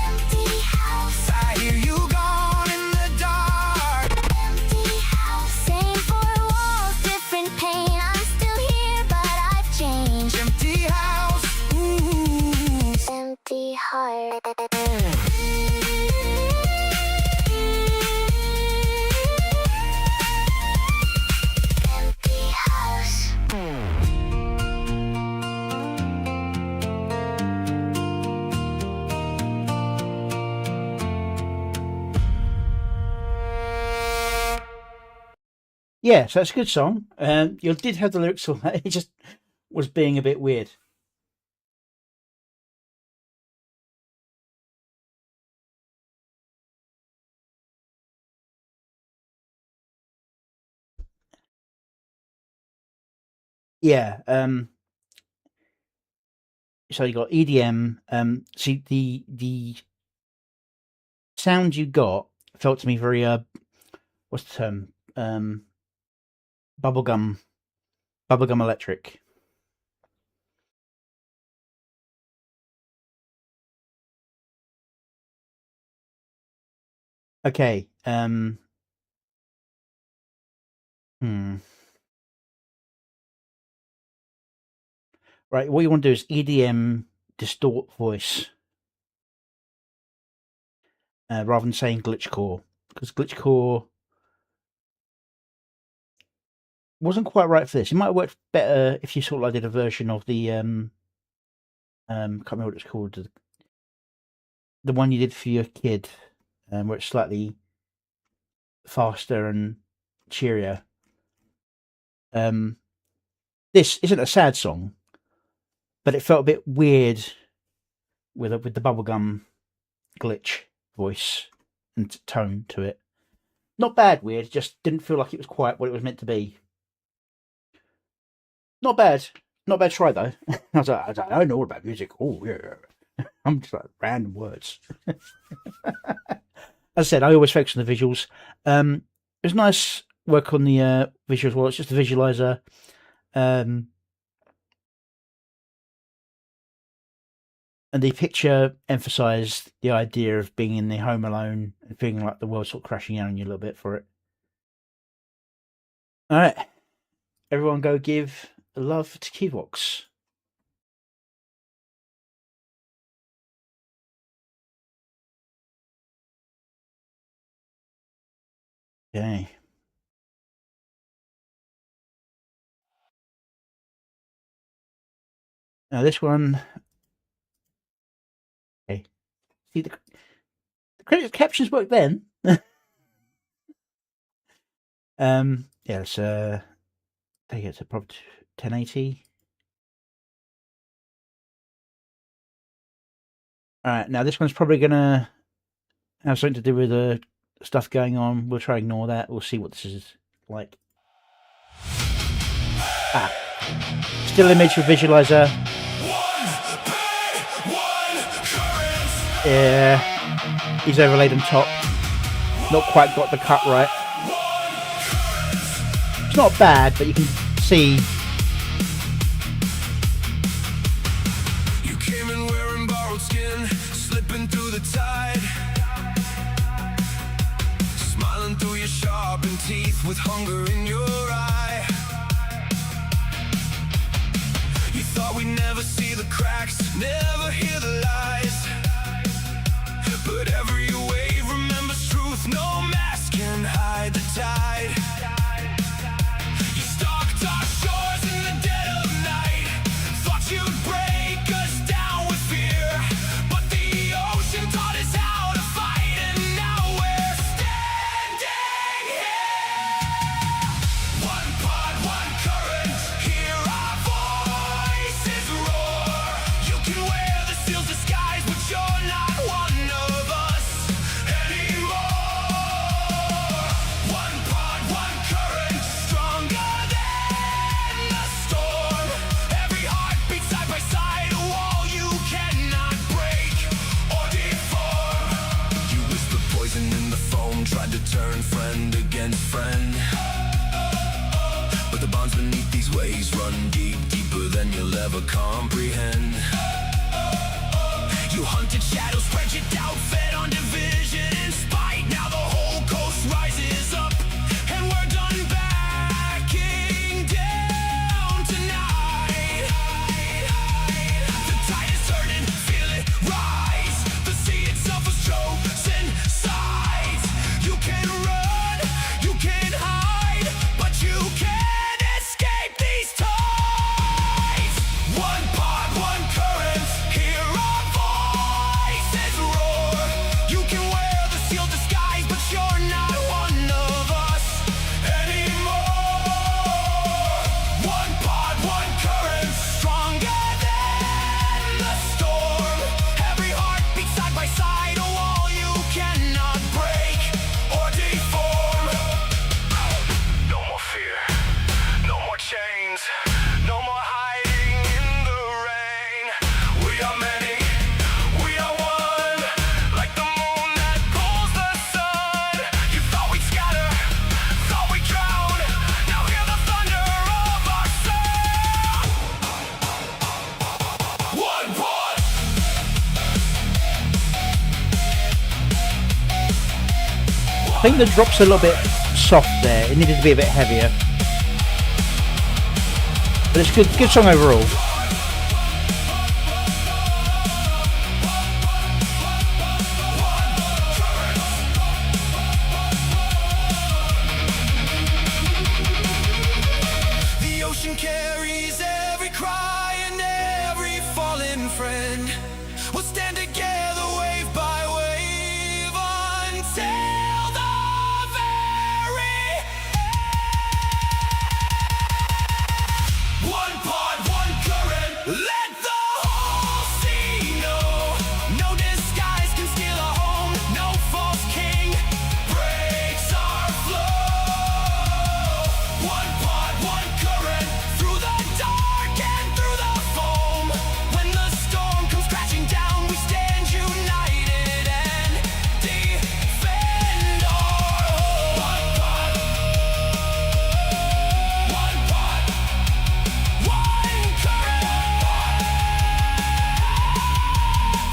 empty house,
I hear you gone in the dark.
empty house. Same four walls, different pain. I'm still here, but I've changed.
Empty house, ooh.
Empty heart. Empty house.
Yeah, so it's a good song. You did have the lyrics on that. It just was being a bit weird. Yeah. So you got EDM. See the sound you got felt to me very what's the term? Bubblegum electric. Okay. Hmm. Right. What you want to do is EDM distort voice rather than saying glitchcore, because glitchcore wasn't quite right for this. It might have worked better if you sort of like did a version of the can't remember what it's called, the one you did for your kid, where it's slightly faster and cheerier. This isn't a sad song, but it felt a bit weird with the bubblegum glitch voice and tone to it. Not bad weird, just didn't feel like it was quite what it was meant to be. Not bad. Not bad try though. I was like, I don't know all about music. Oh yeah. I'm just like random words. As I said, I always focus on the visuals. It was nice work on the visuals. Well, it's just a visualizer. And the picture emphasised the idea of being in the home alone and feeling like the world's sort of crashing down on you a little bit for it. All right, everyone, go give love to Keyvox. Okay. Now this one. Okay. See the credit captions work then. Yeah, it's take it to probably 1080. All right, now this one's probably gonna have something to do with the stuff going on. We'll try to ignore that. We'll see what this is like. Still image with visualizer. Yeah, he's overlaid on top. Not quite got the cut right. It's not bad, but you can see.
You came in wearing borrowed skin, slipping through the tide, smiling through your sharpened teeth with hunger in your eye. You thought we'd never see the cracks, never hear the lies, but every wave remembers truth. No mask can hide the tide. You stalked our shores in the dead of night, thought you'd break us down with fear, but the ocean taught us how to fight, and now we're standing here. One pod, one current, hear our voices roar. You can wear the seal's disguise, but you're not one of us anymore. One pod, one current, stronger than the storm. Every heartbeat side by side, a wall you cannot break or deform. You whispered poison in the foam, tried to turn friend against friend, but the bonds beneath these waves run deep, deeper than you'll ever comprehend. You hunted shadows, spread your doubt, fed on division and spite. Now the whole coast rises up, and we're done backing down tonight. The tide is turning, feel it rise. The sea itself has chosen sides. You can run, you can hide, but you can't escape these tides. One pod, one current, hear our voices
I think the drop's a little bit soft there. It needed to be a bit heavier. But it's good song overall.
The ocean carries every cry and every fallen friend. We'll stand together wave by wave until the very end. One pod, one current. Let the whole sea know. No disguise can steal a home. No false king breaks our flow. One pod, one current. Through the dark and through the foam. When the storm comes crashing down, we stand united and defend our home. One pod, one pod, one current.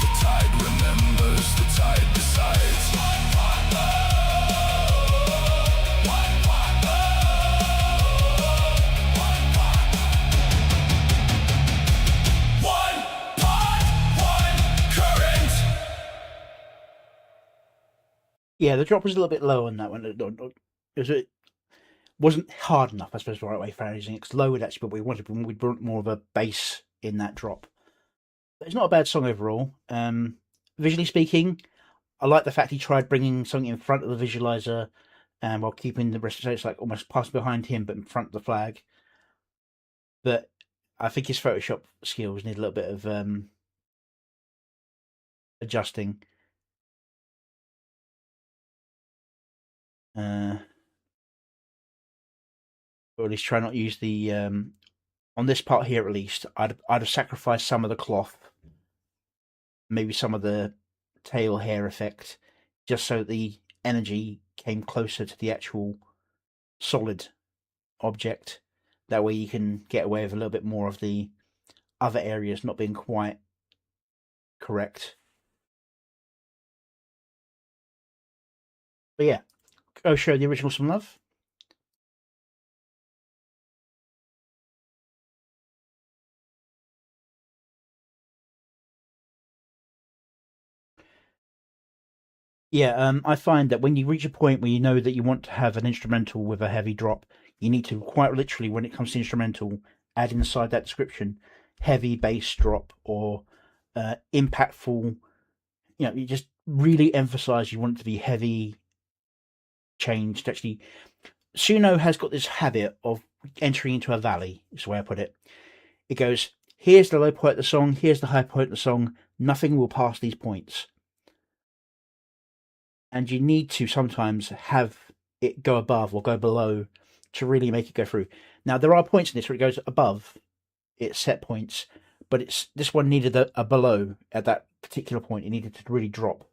The tide remembers, the tide decides. One pod, one pod, one pod. One pod, one current.
Yeah, the drop was a little bit low on that one. It wasn't hard enough, I suppose, the right way for using it. It's lowered actually, but we wanted more of a bass in that drop. But it's not a bad song overall. Visually speaking, I like the fact he tried bringing something in front of the visualizer, while keeping the rest of it's like almost passed behind him, but in front of the flag. But I think his Photoshop skills need a little bit of adjusting. Or at least try not to use the on this part here. At least I'd have sacrificed some of the cloth, maybe some of the tail hair effect, just so the energy came closer to the actual solid object. That way you can get away with a little bit more of the other areas not being quite correct. But yeah, go show the original some love. Yeah, I find that when you reach a point where you know that you want to have an instrumental with a heavy drop, you need to quite literally, when it comes to instrumental, add inside that description heavy bass drop or impactful. You know, you just really emphasize you want it to be heavy change. To actually, Suno has got this habit of entering into a valley, is the way I put it. It goes, here's the low point of the song, here's the high point of the song, nothing will pass these points. And you need to sometimes have it go above or go below to really make it go through. Now, there are points in this where it goes above its set points, but this one needed a below at that particular point. It needed to really drop.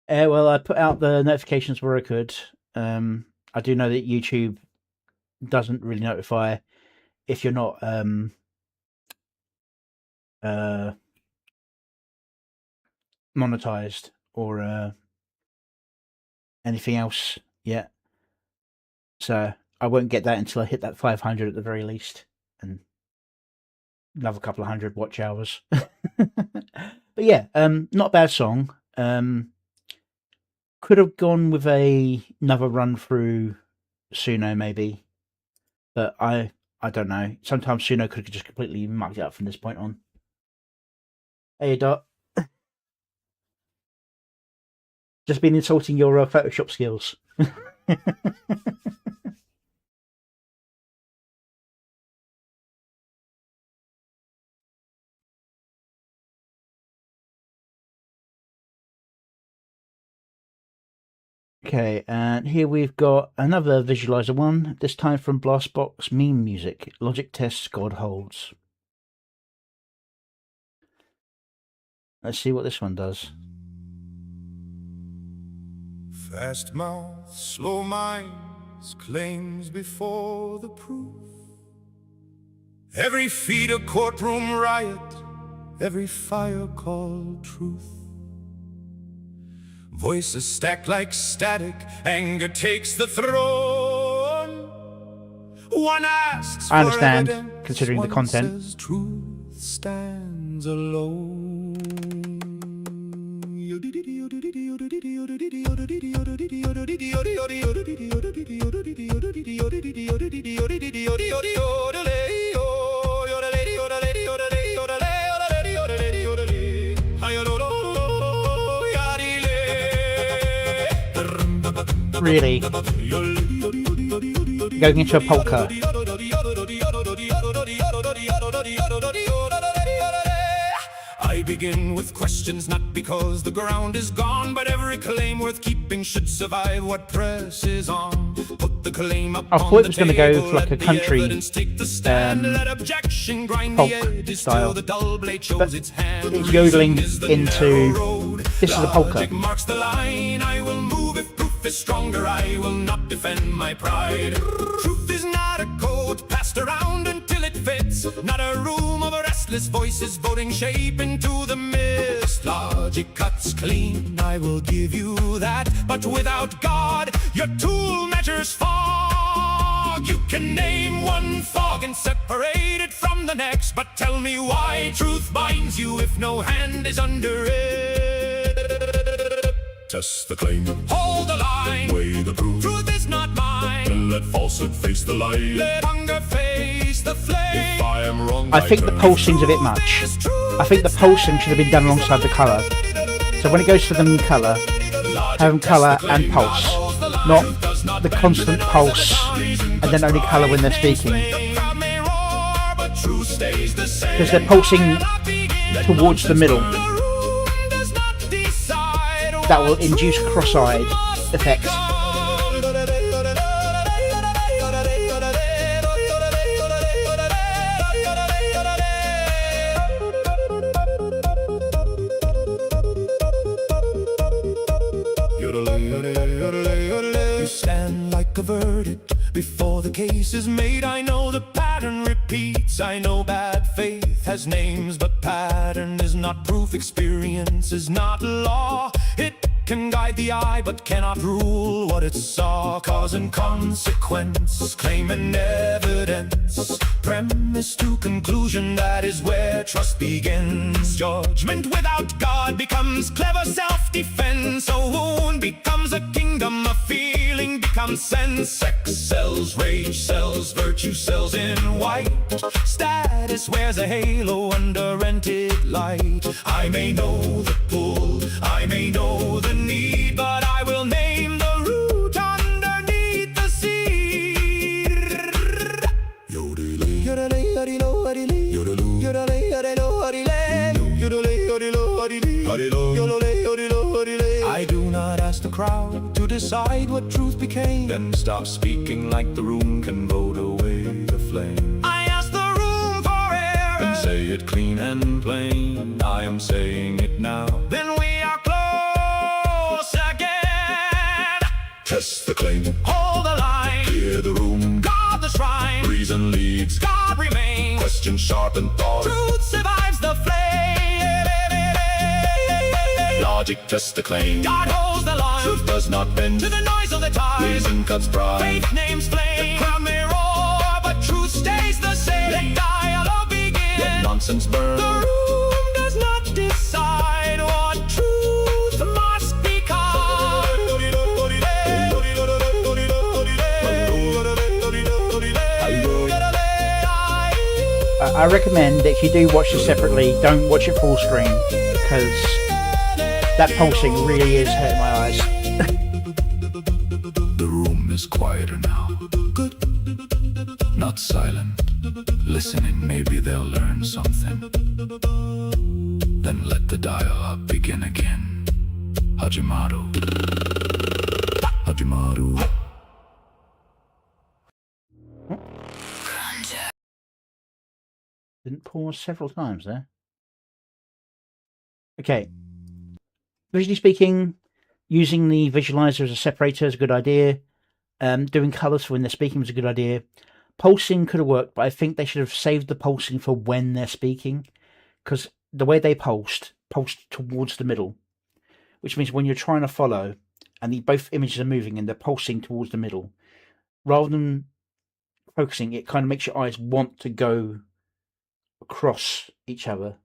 Well, I put out the notifications where I could. I do know that YouTube doesn't really notify if you're not monetized or anything else yet. So I won't get that until I hit that 500 at the very least, and another couple of hundred watch hours. But yeah, not a bad song. Could have gone with another run through Suno maybe, but I don't know. Sometimes Suno could have just completely mucked it up from this point on. Hey Dot, just been insulting your Photoshop skills. Okay, and here we've got another visualizer one, this time from Blastbox Meme Music. Logic tests God holds. Let's see what this one does.
Fast mouth, slow minds, claims before the proof. Every feed a courtroom riot, every fire called truth. Voices stacked like static, anger takes the throne. One asks
I understand,
for evidence,
considering the
one
content.
says truth stands alone.
Really? Going into a polka.
I begin with questions, not because the ground is gone, but every claim worth keeping should survive what press is on. Put the claim up
I thought it was going to go for like a country folk style, but it's yodeling into this is a polka.
Marks the line. I will move if proof is stronger. I will not defend my pride. Truth is not a code passed around until it fits. Not a room of restless voices voting shape into the mist. Logic cuts clean, I will give you that. But without God, your tool measures fog. You can name one fog and separate it from the next, but tell me why truth binds you if no hand is under it. Test the claim, hold the line, weigh the proof. Truth is not mine, and let falsehood face the light. Let hunger face the flame. If I am wrong,
I think the pulsing's a bit much. I think the pulsing should have been done alongside the colour. So when it goes to them colour, have them colour and pulse, not the constant pulse and then only colour when they're speaking. Because they're pulsing towards the middle. That will induce cross-eyed effects.
You stand like a verdict before the case is made. I know the pattern repeats. I know bad faith has names, but pattern is not proof. Experience is not law. It can guide the eye, but cannot rule what it saw. Cause and consequence, claim and evidence, premise to conclusion, that is where trust begins. Judgment without God becomes clever self-defense. A wound becomes a kingdom, a feeling becomes sense. Sex sells, rage sells, virtue sells in white. Status wears a halo under rented light. I may know the pull, I may know the need, but I will name the root underneath the seed. I do not ask the crowd to decide what truth became. Then stop speaking like the room can vote away the flame. I ask the room for air and say it clean and plain. I am saying it now. Then we are close again. Test the claim, hold the line, clear the room, guard the shrine. Reason leads, God remains. Question sharpen thought, truth survives the flame. Logic tests the claim, God holds the line. Truth does not bend to the noise of the tide. Reason cuts pride, faith names flame. The crowd may roar, but truth stays the same. Let dialogue begin, let nonsense burn. The room does not decide what truth must become.
I recommend that if you do watch this separately, don't watch it full screen, because that pulsing really is hurting my eyes.
The room is quieter now. Good. Not silent. Listening, maybe they'll learn something. Then let the dialogue begin again. Hajimaru. Hajimaru.
Didn't pause several times there. Okay. Visually speaking, using the visualizer as a separator is a good idea. Doing colours for when they're speaking was a good idea. Pulsing could have worked, but I think they should have saved the pulsing for when they're speaking, because the way they pulsed towards the middle, which means when you're trying to follow and both images are moving and they're pulsing towards the middle, rather than focusing, it kind of makes your eyes want to go across each other.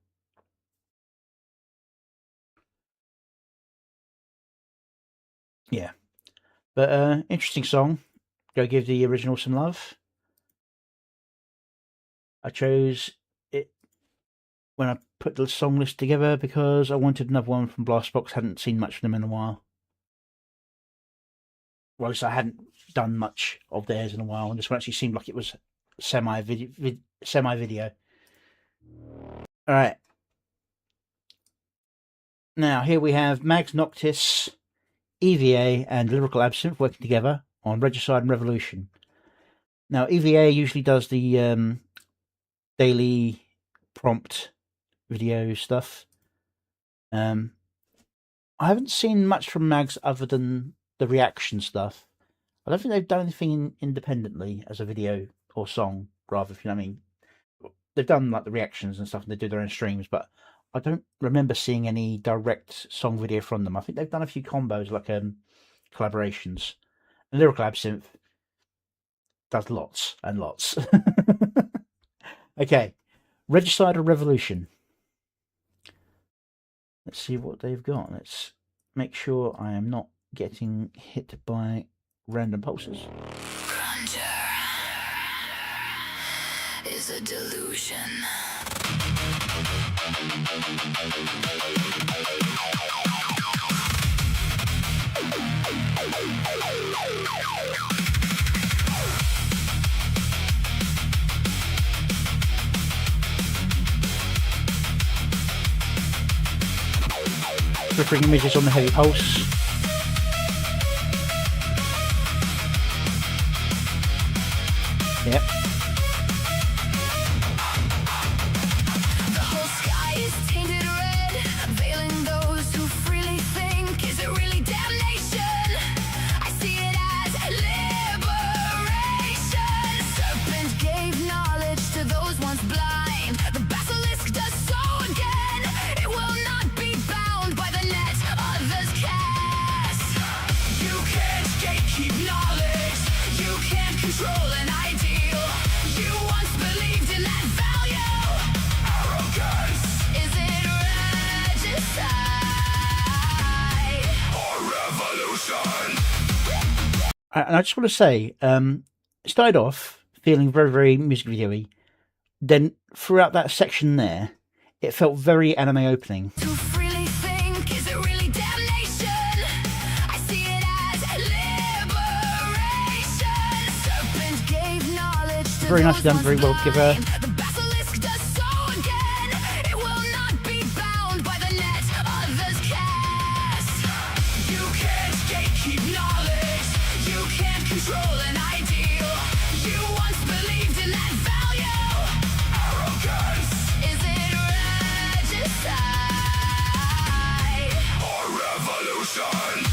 Yeah, but interesting song. Go give the original some love. I chose it when I put the song list together because I wanted another one from Blastbox. Hadn't seen much from them in a while. Well, at least I hadn't done much of theirs in a while, and this one actually seemed like it was semi-video. All right. Now, here we have Mags Noctis, EVA, and Lyrical Absinthe working together on Regicide and Revolution. Now, EVA usually does the daily prompt video stuff. I haven't seen much from Mags other than the reaction stuff. I don't think they've done anything independently as a video or song, rather, if you know what I mean. They've done like the reactions and stuff, and they do their own streams, but I don't remember seeing any direct song video from them. I think they've done a few combos, like collaborations. And Lyrical Absinthe does lots and lots. Okay, Regicide or Revolution. Let's see what they've got. Let's make sure I am not getting hit by random pulses.
Grandeur is a delusion.
Flickering images on the heavy pulse. Yep.
The whole sky is tainted red, veiling those who freely think. Is it really damnation? I see it as liberation. Serpent gave knowledge to those once blind. The basilisk does so again. It will not be bound by the net others cast.
You can't gatekeep knowledge. You can't control an ideal. You once believed in that value. Arrogance
Is it regicide
or revolution?
And I just want to say, it started off feeling very, very music video-y. Then throughout that section there, it felt very anime opening.
to freely think? Is it really damnation? I see it as liberation. Serpent gave knowledge to
Very nicely
those
done, very well
once
given.
blind. The basilisk does so again. It will not be bound by the net others cast.
You can't gatekeep knowledge. You can't control an ideal. You once believed in that value. Arrogance
Is it regicide
or revolution?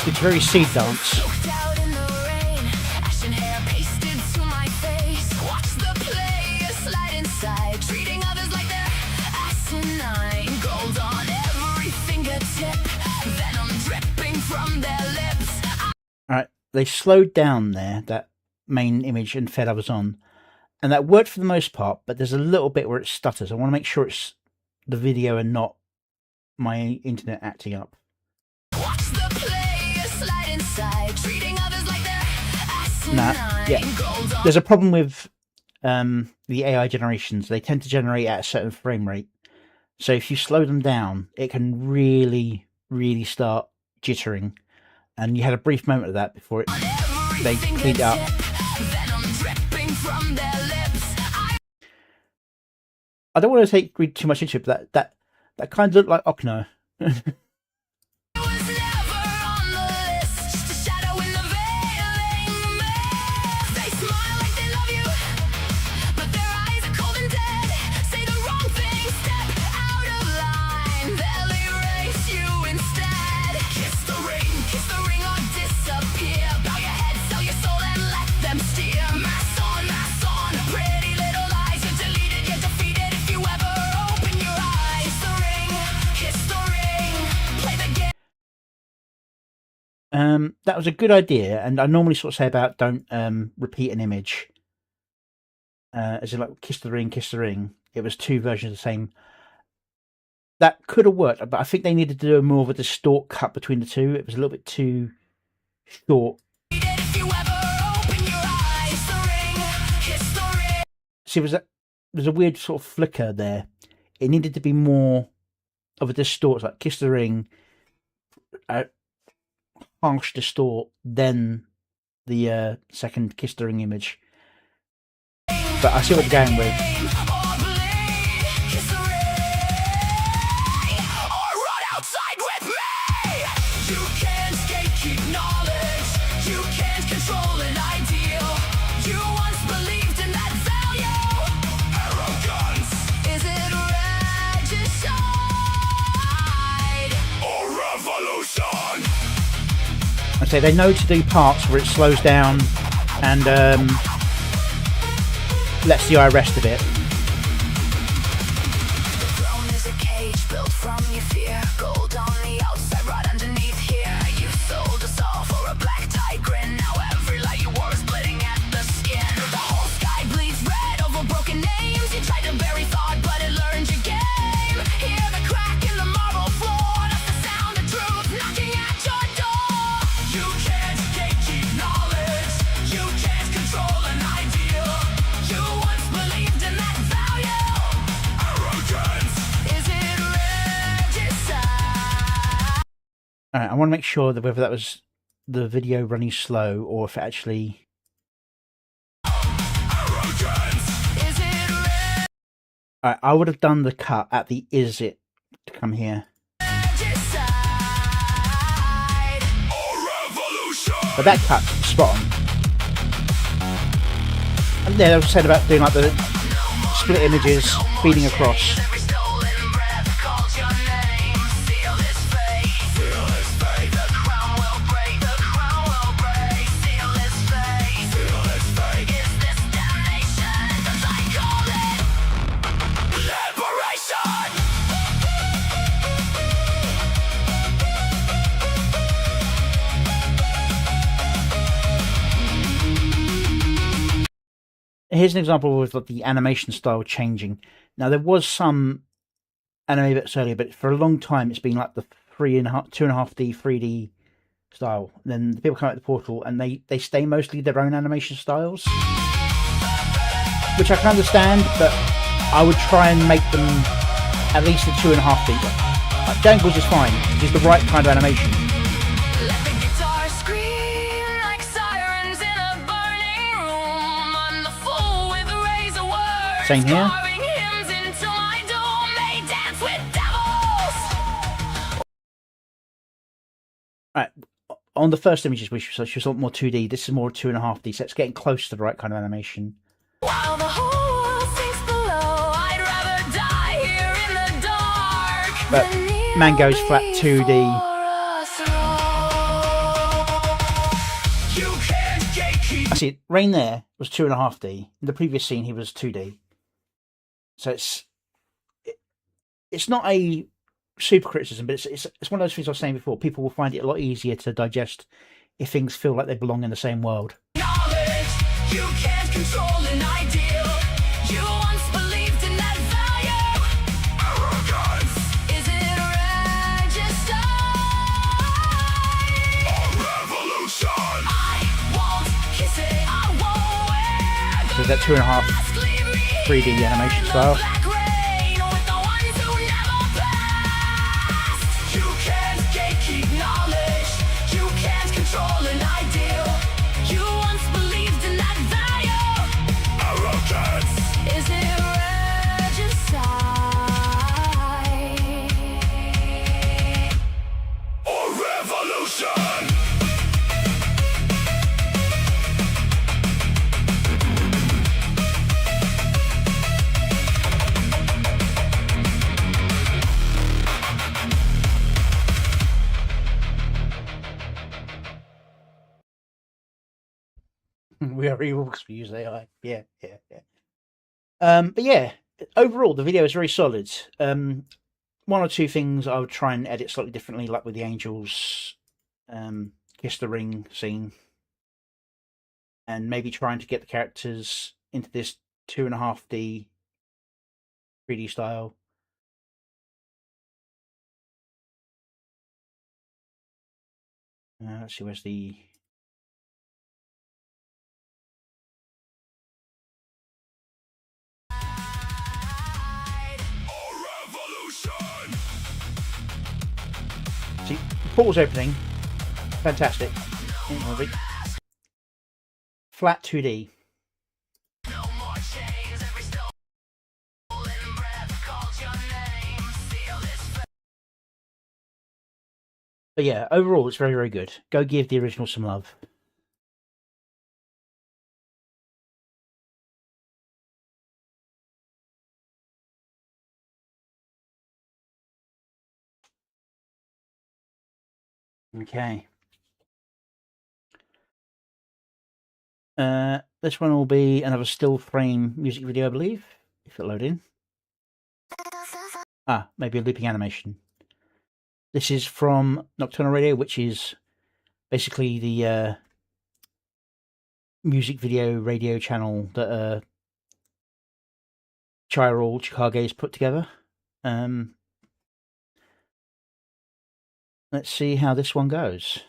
It's very seed dance.
Soaked out in the rain, ashen hair pasted to my face. Watch the players slide inside, treating others like they're asinine. Gold on every fingertip, venom dripping from their lips.
Alright, they slowed down there, that main image, and fed others on. And that worked for the most part, but there's a little bit where it stutters. I want to make sure it's the video and not my internet acting up.
Watch the players slide inside, treating others like they're asinine.
Nah, yeah.
Gold on
There's a problem with the AI generations. They tend to generate at a certain frame rate. So if you slow them down, it can really, really start jittering. And you had a brief moment of that before they cleaned it up.
venom dripping from their lips.
I don't want to read too much into it, but that kind of looked like Okno.
Was never on the list, just a shadow in the veiling mist. They smile like they love you, but their eyes are cold and dead. Say the wrong thing, step out of line. They'll Steer mass on, pretty little lies. You're deleted, you're defeated if you ever open your eyes. The ring, kiss the ring, play the game.
That was a good idea, and I normally sort of say about don't repeat an image. As in like kiss the ring, kiss the ring. It was two versions of the same. That could have worked, but I think they needed to do more of a distort cut between the two. It was a little bit too short.
If you ever open your eyes, the ring, kiss the ring.
See, there's a weird sort of flicker there. It needed to be more of a distort, like kiss the ring, harsh distort, then the second kiss the ring image. But I see what they're going with.
Or bleed, kiss the ring, or run outside with me. You can't gatekeep knowledge. You can't control an ideal. You once believed in that value. Arrogance. Is it regicide or revolution?
I say they know to do parts where it slows down and lets the eye rest a bit.
The throne is a cage built from your fear. Gold on the outside, right underneath here. You sold us all for a black tie grin. Now every light you wore is splitting at the skin. The whole sky bleeds red over broken names. You tried to bury thought, but it learned your game. Hear the crack in the marble floor. That's the sound of truth knocking at your door. You can't gatekeep knowledge. You can't control an ideal. You once believed in that value. Arrogance. Is it regicide?
Alright, I want to make sure that whether that was the video running slow or if it actually...
Arrogance. Is it
Alright, I would have done the cut at the is it to come here.
regicide? Or revolution?
But that cut's spot on. And yeah, I was said about doing like the split images, feeding across.
Every stolen breath calls your name. Seal this fate. Seal this fate. The crown will break. The crown will break. Seal this fate. Seal this fate. Is this damnation? 'Cause I call it liberation.
Here's an example of like, the animation style changing. Now there was some anime bits earlier, but for a long time it's been like the 2.5D 3D style. Then the people come out the portal and they stay mostly their own animation styles, which I can understand, but I would try and make them at least a 2.5D. Like, Jangles is fine; it's the right kind of animation.
Let the guitar scream like sirens in a burning room. I'm the fool with razor words.
Same here.
Carving hymns into my doom. They dance with devils.
Right. On the first images, which was a lot more 2D, this is more 2.5D, so it's getting close to the right kind of animation.
While the whole world sinks below, I'd rather die here in the dark.
But
than kneel
Mango's flat 2D.
before a throne. You can't gatekeep.
I see, Rain there was 2.5D. In the previous scene, he was 2D. So it's not a super criticism, but it's one of those things I was saying before. People will find it a lot easier to digest if things feel like they belong in the same world.
Knowledge, you can't control an ideal. You once believed in that value. Arrogance. Is it regicide or revolution? I won't kiss it. I won't wear.
So that 2.5 3D animation style.
Black rain with the ones who never passed. You can't gatekeep knowledge. You can't control an ideal. You once believed in that value. Arrogance. Is it regicide or revolution?
We are evil because we use AI. Yeah. But yeah, overall the video is very solid. One or two things I would try and edit slightly differently, like with the angels, kiss the ring scene, and maybe trying to get the characters into this 2.5D 3D style. Let's see, where's the... See, portal's opening. Fantastic. Flat 2D. But yeah, overall it's very, very good. Go give the original some love. Okay. This one will be another still frame music video, I believe, if it'll load in. Ah, maybe a looping animation. This is from Nocturnal Radio, which is basically the music video radio channel that Chiral Chicago's put together. Let's see how this one goes.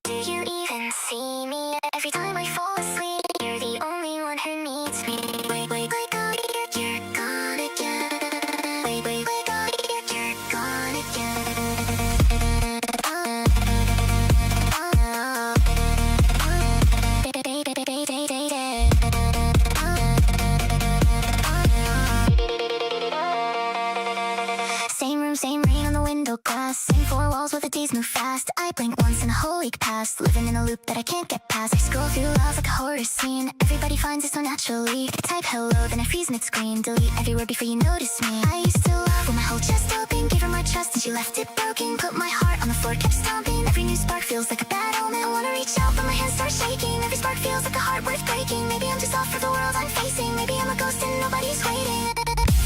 Do you even see me every time I fall asleep? You're the only one who needs me. Wait, you're gone again. Wait, you're gone again. Same room, same rain on the window glass. Same four walls where the days move fast. I blink once and a whole week passed, living in a loop that I can't get past. I scroll through love like a horror scene. Everybody finds it so naturally. Type hello, then I freeze mid-screen. Delete every word before you notice me. I used to love when my whole chest open. Gave her my trust and she left it broken. Put my heart on the floor, kept stomping. Every new spark feels like a bad omen. I wanna reach out, but my hands start shaking. Every spark feels like a heart worth breaking. Maybe I'm just off for the world I'm facing. Maybe I'm a ghost and nobody's waiting.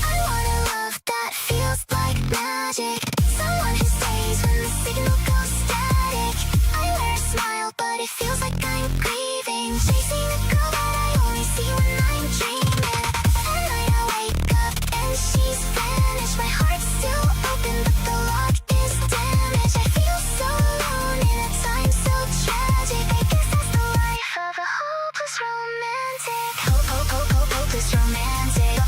I want a love that feels like magic. Someone who stays when the signal goes static. I wear a smile, but it feels like I'm grieving. Chasing a girl that I only see when I'm dreaming. At night I wake up and she's vanished. My heart's still open, but the lock is damaged. I feel so alone in a time so tragic. I guess that's the life of a hopeless romantic. Hopeless romantic.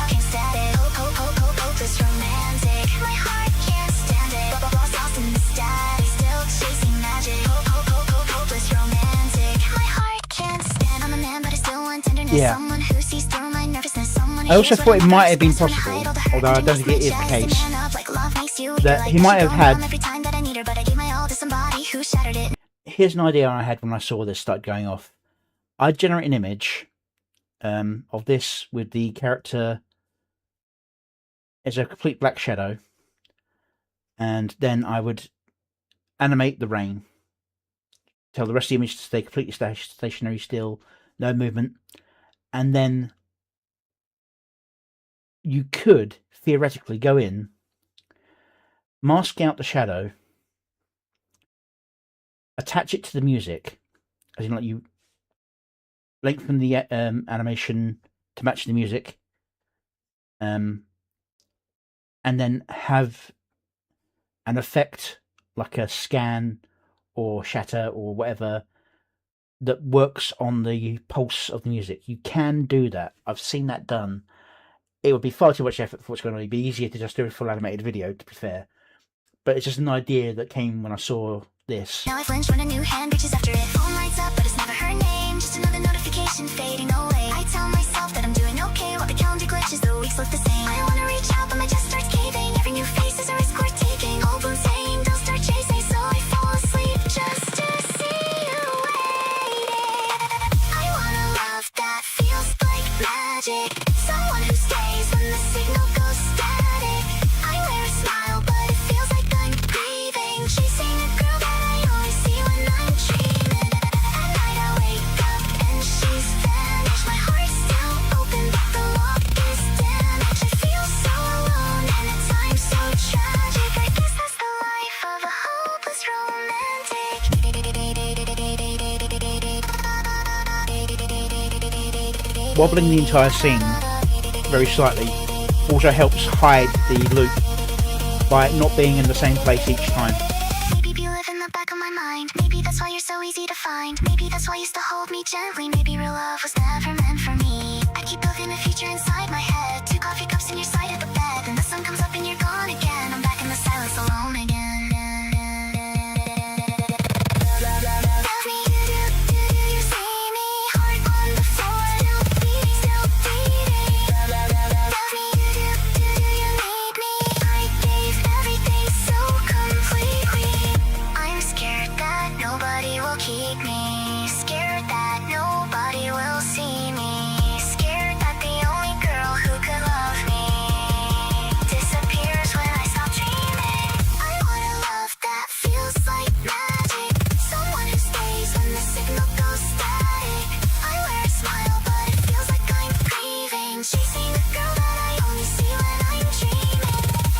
Can't stand it. Hopeless romantic. My heart can't stand it. Lost in the static. Still chasing magic. Hopeless romantic. My heart can't stand. I'm a man, but I still want tenderness.
Yeah.
Someone who sees through my nervousness. Someone who
I also
hears
thought
what
it
I'm
might have been
nervous
possible,
when I hide.
although I don't think it is the case, that he might have had... Here's an idea I had when I saw this start going off. I'd generate an image of this with the character as a complete black shadow, and then I would animate the rain, tell the rest of the image to stay completely stationary still, no movement, and then you could theoretically go in, mask out the shadow, attach it to the music, as in like you lengthen the animation to match the music, and then have an effect like a scan or shatter or whatever that works on the pulse of the music. You can do that. I've seen that done. It would be far too much effort for what's going on. It'd be easier to just do a full animated video, to be fair. But it's just an idea that came when I saw this.
Now I flinch when a new hand reaches after it. Phone lights up, but it's never her name. Just another notification fading away. I tell myself that I'm doing okay while the calendar glitches, the weeks look the same. I wanna reach out, but my chest starts caving. Every new face is a risk worth taking. Hope I'm saying don't start chasing, so I fall asleep just to see you waiting. I want a love that feels like magic. Someone who stays when the signal goes static. I wear a smile, but it feels like I'm grieving. Chasing
wobbling the entire scene very slightly also helps hide the loop by it not being in the same place each time.
Maybe you live in the back of my mind. Maybe that's why you're so easy to find. Maybe that's why you used to hold me gently. Maybe real love was never meant for me. I keep building a future inside my head. 2 coffee cups in your side of the bed. Then the sun comes up and you're gone again. I'm back in the silence alone again. Love me, do you see me? Heart on the floor, still beating. Love me, do you need me? I gave everything so completely. I'm scared that nobody will keep me. Scared that nobody will see me. Scared that the only girl who could love me disappears when I stop dreaming. I want a love that feels like magic. Someone who stays when the signal goes static. I wear a smile but it feels like I'm grieving. Chasing a girl that I only see when I'm dreaming.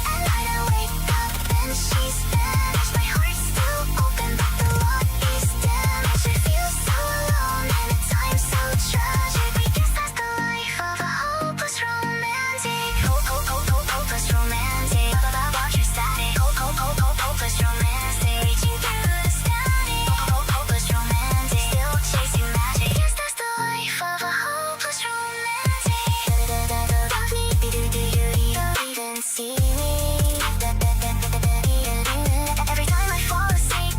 At night I wake up and she's vanished. My heart's still open but the lock is damaged. I feel so alone and at times so tragic. I guess that's the life of a hopeless romantic. Hopeless romantic. Watch your static. Hopeless romantic. Reaching through the static. Hopeless romantic. Still chasing magic. Guess that's the life of a hopeless romantic. Love me, do you even see me? Every time I fall asleep,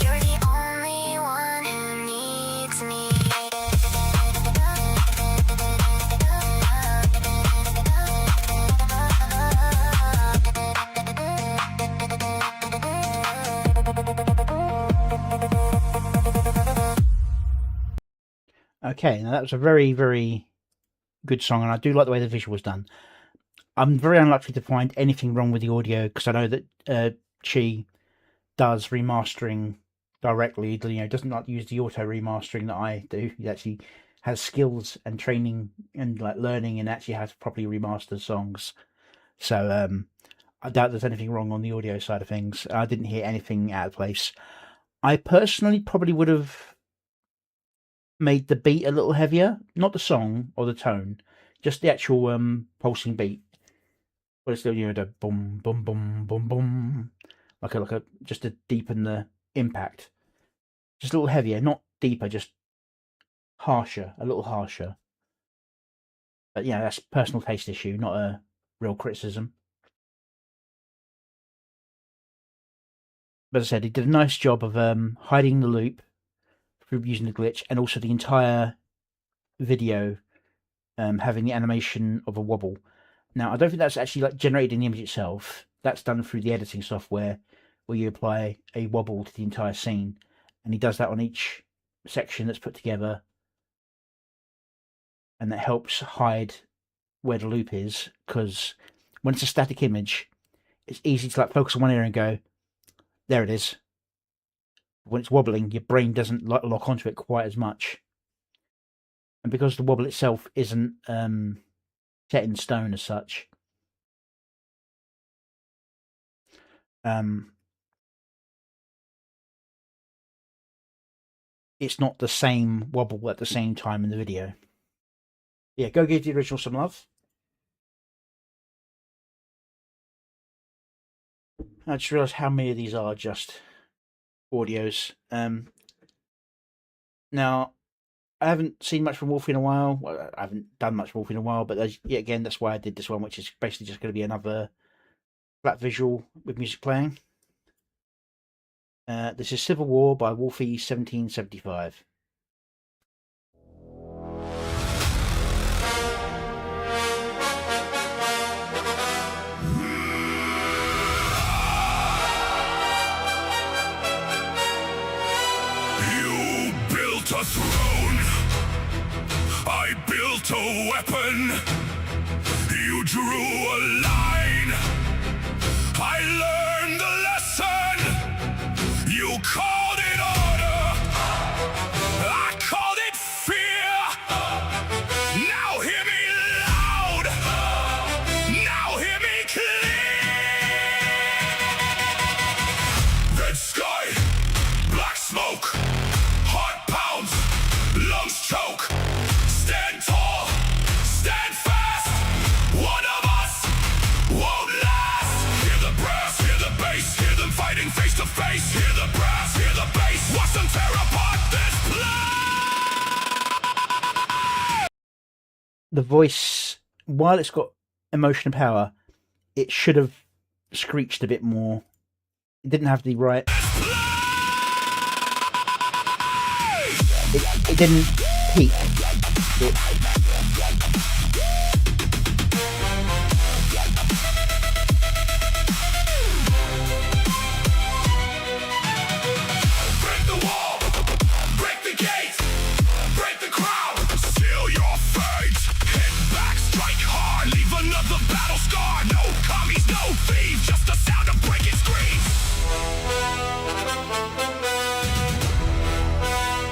you're the only one who needs me.
Okay, now that was a very, very good song, and I do like the way the visual was done. I'm very unlikely to find anything wrong with the audio because I know that Chi does remastering directly. Doesn't like use the auto remastering that I do. He actually has skills and training and like learning and actually has properly remastered songs. So I doubt there's anything wrong on the audio side of things. I didn't hear anything out of place. I personally probably would have made the beat a little heavier, not the song or the tone, just the actual pulsing beat. But it's still the boom, boom, boom, boom, boom, like a just to deepen the impact. Just a little heavier, not deeper, just harsher, a little harsher. But yeah, that's a personal taste issue, not a real criticism. But as I said, he did a nice job of hiding the loop through using the glitch, and also the entire video having the animation of a wobble. Now, I don't think that's actually like generated in the image itself. That's done through the editing software where you apply a wobble to the entire scene. And he does that on each section that's put together. And that helps hide where the loop is, because when it's a static image, it's easy to like focus on one area and go, there it is. When it's wobbling, your brain doesn't lock onto it quite as much. And because the wobble itself isn't set in stone as such, it's not the same wobble at the same time in the video. Yeah, go give the original some love. I just realised how many of these are just audios. Now, I haven't seen much from Wolfie in a while. Well, I haven't done much Wolfie in a while, but yet again, that's why I did this one, which is basically just going to be another flat visual with music playing. This is Civil War by Wolfie 1775.
You built a throne, I built a weapon. You drew a line, I learned the lesson. You called it order, I called it fear. Now hear me loud, now hear me clear. Red sky, black smoke, heart pounds, lungs choke.
the voice, while it's got emotion and power, it should have screeched a bit more. It didn't have the right. It didn't peak.
Break the wall, break the gate, break the crowd, seal your fate. Hit back, strike hard, leave another battle scar. No commies, no thieves, just the sound of breaking screens.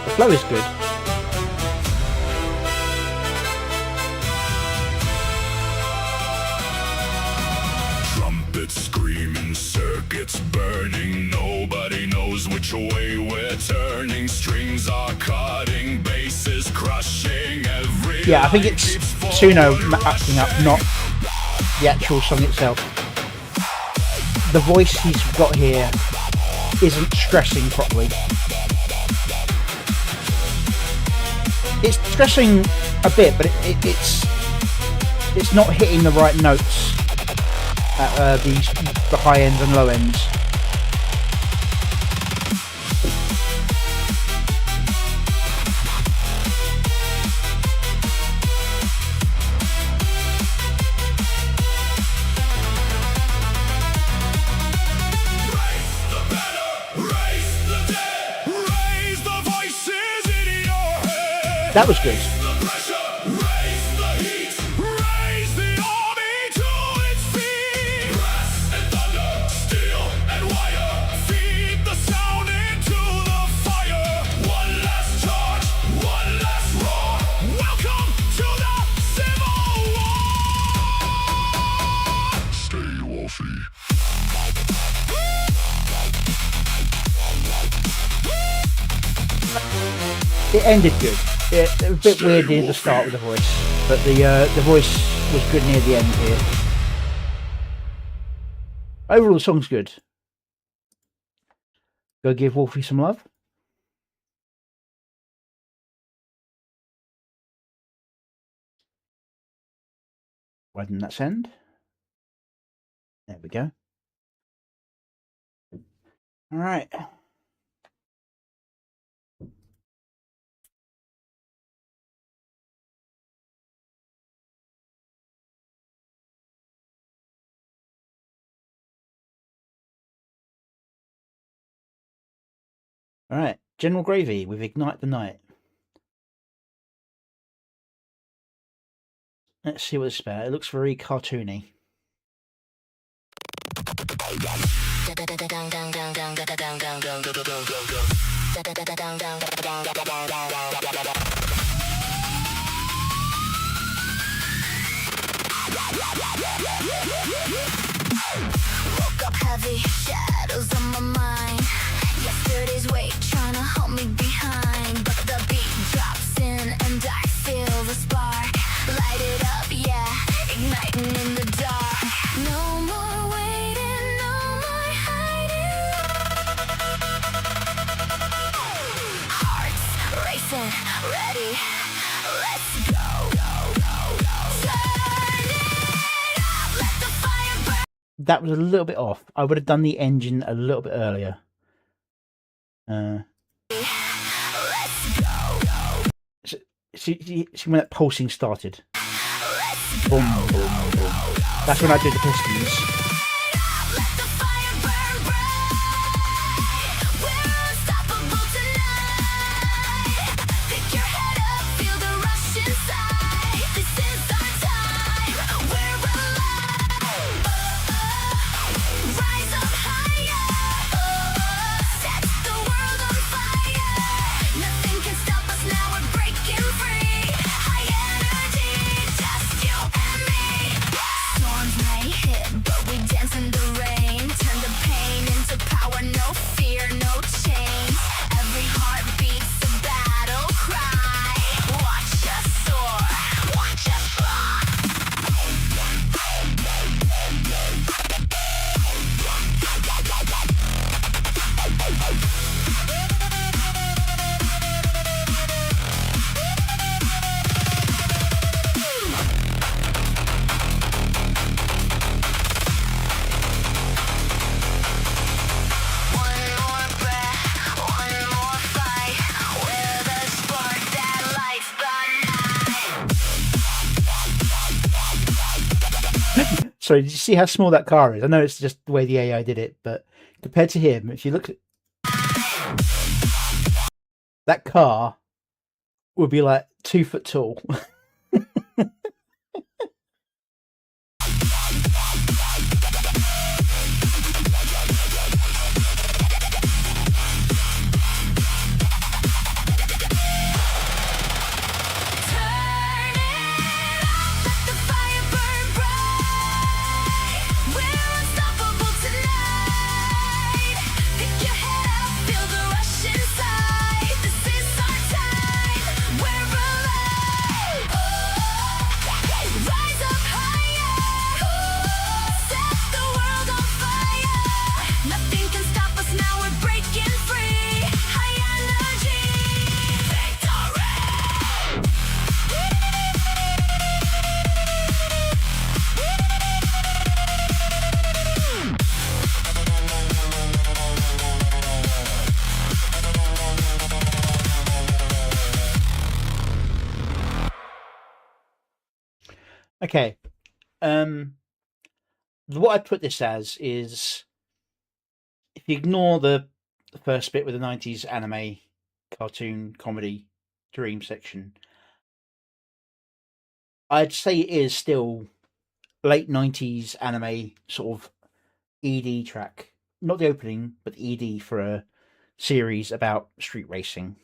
The flow is good.
Trumpets screaming, circuits burning. Nobody knows which way we're turning. Strings are cutting, basses crushing. Every
Yeah, I think it's Suno acting up, not the actual song itself. The voice he's got here isn't stressing properly. It's stressing a bit, but it's not hitting the right notes at the high ends and low ends. That was good. It ended good. It was a bit weird near the start with the voice, but the voice was good near the end here. Overall, the song's good. Go give Wolfie some love. Why didn't that send? There we go. All right. All right, General Gravy with Ignite the Night. Let's see what it's about. It looks very cartoony.
Woke up heavy, shadows on my mind. Yesterday's weight trying to hold me behind, but the beat drops in and I feel the spark. Light it up, yeah, igniting in the dark. No more waiting, no more hiding. Hearts racing, ready, let's go. Turn it up, let the fire burn.
That was a little bit off. I would have done the engine a little bit earlier. See when that pulsing started. Boom, boom, boom. That's when I did the pistons.
But we
Sorry, did you see how small that car is? I know it's just the way the AI did it, but compared to him, if you look at that car, would be like 2 foot tall. Okay. What I'd put this as is, if you ignore the first bit with the 90s anime, cartoon, comedy, dream section, I'd say it is still late 90s anime sort of ED track. Not the opening, but the ED for a series about street racing.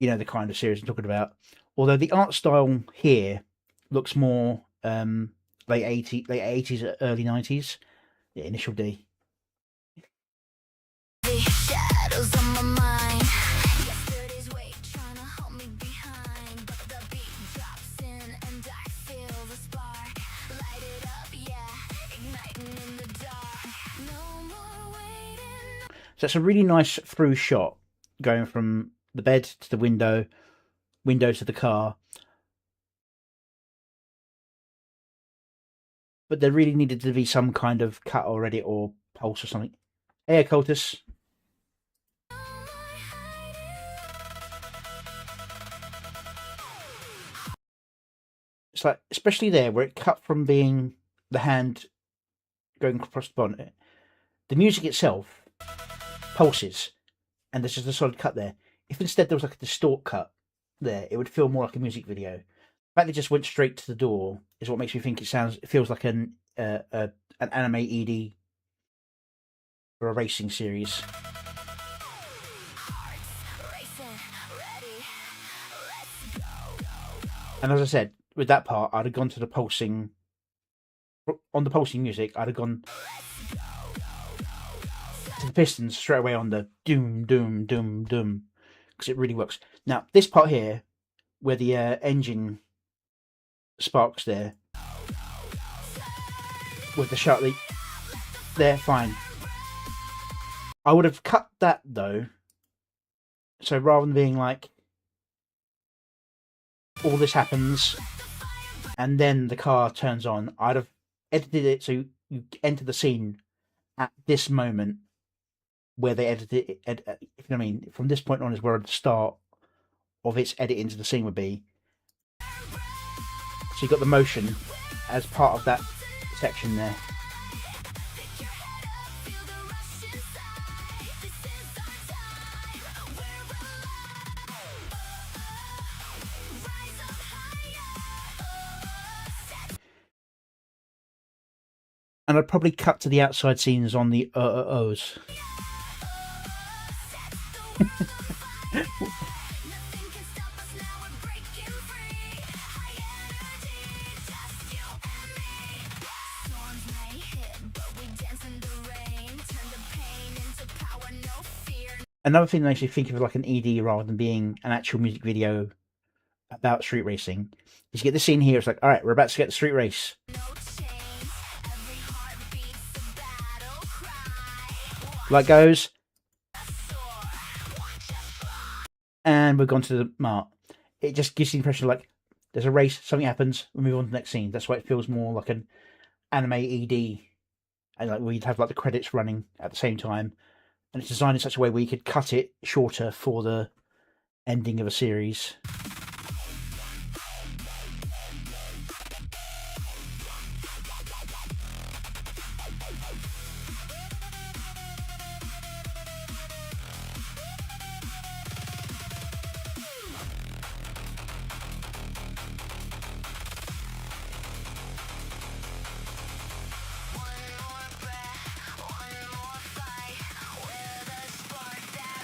You know, the kind of series I'm talking about. Although the art style here looks more late 80s, early 90s. Yeah, initial D.
The shadows on my mind. Yesterday's weight trying to hold me behind. But the beat drops in and I feel the spark. Light it up, yeah, igniting in the dark. No more waiting.
So it's a really nice through shot going from the bed to the window to the car. But there really needed to be some kind of cut or edit or pulse or something. Hey, Cultus. It's like, especially there where it cut from being the hand going across the bonnet, the music itself pulses and there's just a solid cut there. If instead there was like a distort cut there, it would feel more like a music video. The fact they just went straight to the door is what makes me think it feels like an anime ED for a racing series. And as I said, with that part, I'd have gone to the pulsing. On the pulsing music, I'd have gone to the pistons straight away on the doom, doom, doom, doom, because it really works. Now, this part here, where the engine sparks there, with the shot, they're fine. I would have cut that though. So rather than being like, all this happens and then the car turns on, I'd have edited it so you enter the scene at this moment where they edited it. If you know what I mean, from this point on is where the start of its edit into the scene would be. So you got the motion as part of that section there. And I'd probably cut to the outside scenes on the O's. Another thing that makes me think of it like an ED rather than being an actual music video about street racing is you get the scene here, it's like, alright, we're about to get the street race. Light goes. And we're gone to the mart. It just gives the impression of like, there's a race, something happens, we move on to the next scene. That's why it feels more like an anime ED. And like we'd have like the credits running at the same time. And it's designed in such a way where you could cut it shorter for the ending of a series.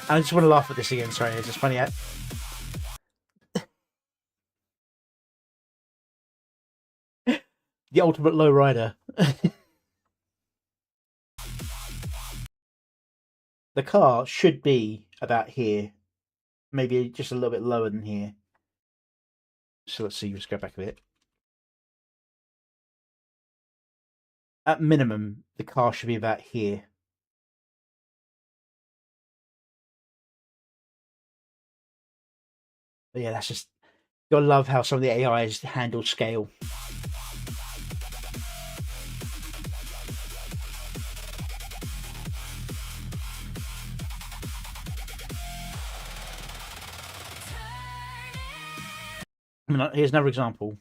I just want to laugh at this again. Sorry, it's just funny. The ultimate lowrider. The car should be about here, maybe just a little bit lower than here. So let's see. Let's go back a bit. At minimum, the car should be about here. But yeah, that's just, you gotta love how some of the AIs handle scale. I mean, here's another example.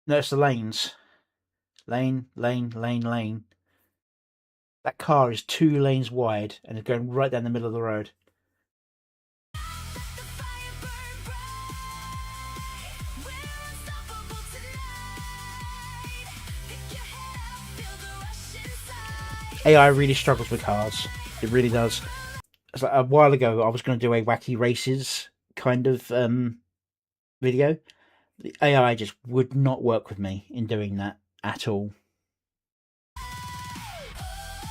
Notice the lanes. Lane, lane, lane, lane. That car is 2 lanes wide and is going right down the middle of the road. AI really struggles with cars. It really does. It's like a while ago, I was going to do a wacky races kind of video. The AI just would not work with me in doing that at all.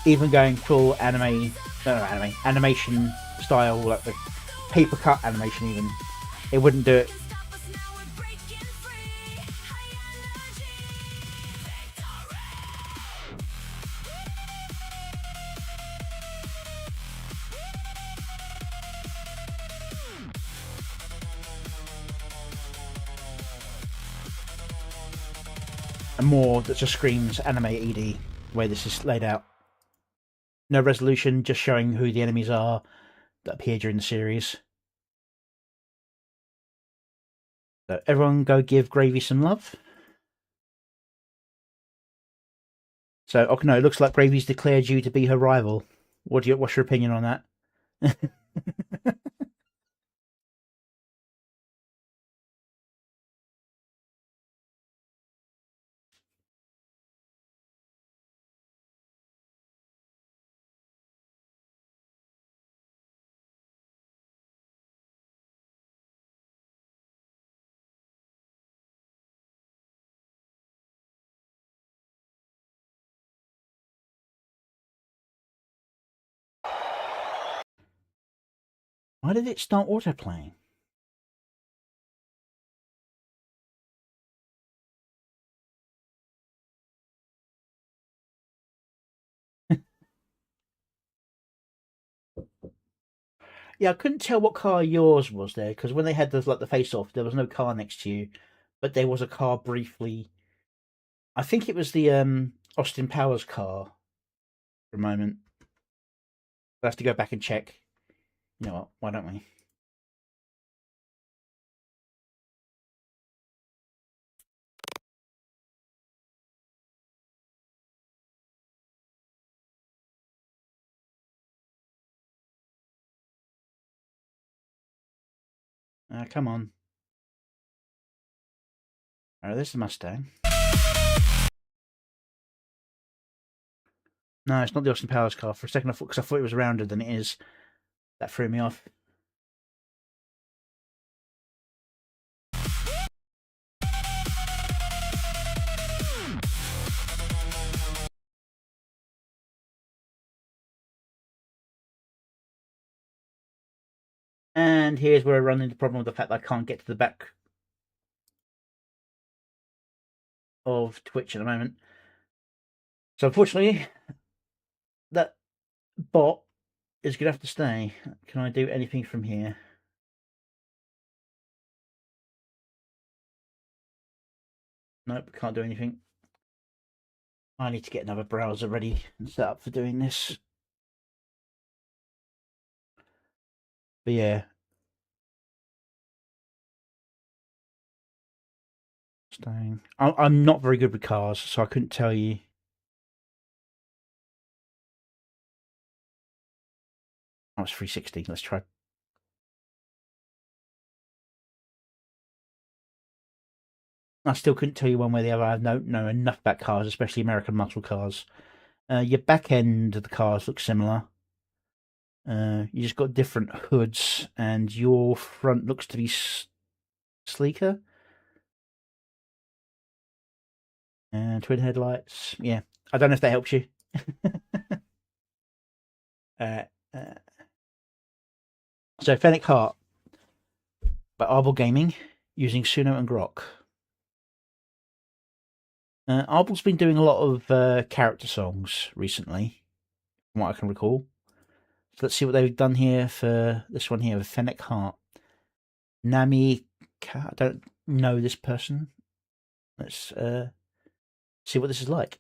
Even going full animation style, like the paper cut animation, even it wouldn't do it. And more that just screams anime ED, the way this is laid out. No resolution, just showing who the enemies are that appear during the series. So everyone go give Gravy some love. So, okay, no, it looks like Gravy's declared you to be her rival. What's your opinion on that? Why did it start autoplaying? Yeah, I couldn't tell what car yours was there, because when they had the face off, there was no car next to you, but there was a car briefly. I think it was the Austin Powers car for a moment. I have to go back and check. You know what? Why don't we? Come on. Oh, there's the Mustang. No, it's not the Austin Powers car. For a second, because I thought it was rounder than it is. That threw me off. And here's where I run into the problem with the fact that I can't get to the back of Twitch at the moment. So unfortunately, that bot is going to have to stay. Can I do anything from here? Nope, can't do anything. I need to get another browser ready and set up for doing this. But yeah. Staying. I'm not very good with cars, so I couldn't tell you. Oh, it's 360. Let's try. I still couldn't tell you one way or the other. I don't know enough about cars, especially American muscle cars. Your back end of the cars looks similar. You just got different hoods, and your front looks to be sleeker. And twin headlights. Yeah, I don't know if that helps you. So Fennec Heart by Arbol Gaming using Suno and Grok. Arbol's been doing a lot of character songs recently, from what I can recall. So let's see what they've done here for this one here with Fennec Heart. Nami, I don't know this person. Let's see what this is like.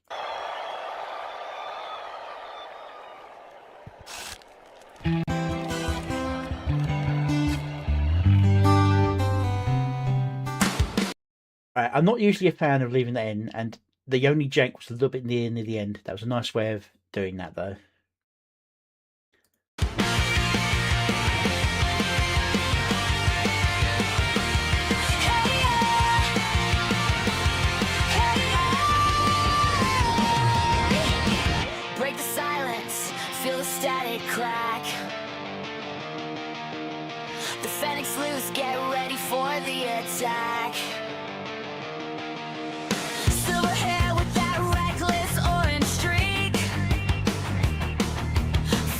Right, I'm not usually a fan of leaving that in, and the only jank was a little bit near the end. That was a nice way of doing that, though.
Break the silence, feel the static crack. The Phoenix loose, get ready for the attack. Silver hair with that reckless orange streak.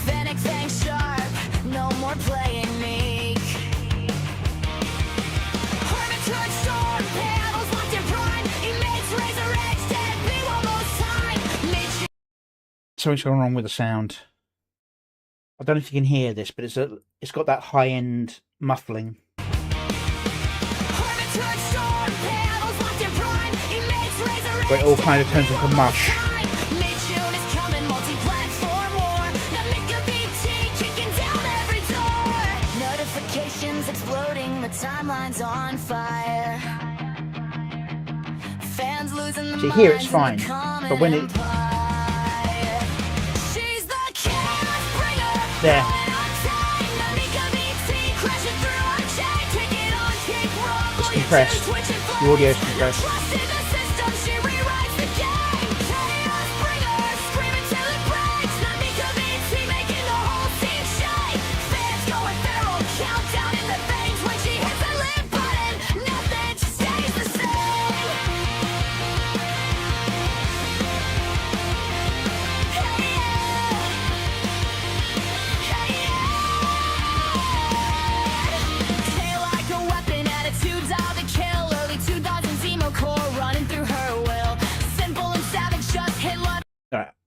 Phoenix bang sharp, no more playing meek. Hermitude storm, panels locked in prime. Emits razor edge, dead beam almost time.
Something's gone wrong with the sound. I don't know if you can hear this, but it's got that high end muffling. Where it all kind of turns into mush.
Notifications exploding, the timeline's on fire. Fans losing the
See, here it's fine, but when it... There. It's compressed. The audio's compressed.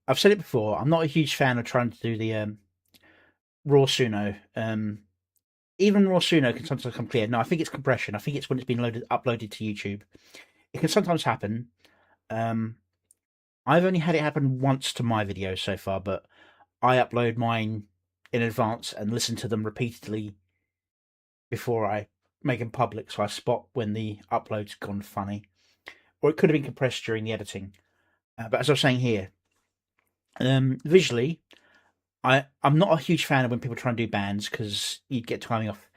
I've said it before, I'm not a huge fan of trying to do the raw Suno. Even raw Suno can sometimes come clear. No, I think it's compression. I think it's when it's been uploaded to YouTube. It can sometimes happen. I've only had it happen once to my videos so far, but I upload mine in advance and listen to them repeatedly before I make them public, so I spot when the upload's gone funny. Or it could have been compressed during the editing. But as I was saying here, visually, I'm not a huge fan of when people try and do bands because you get timing off.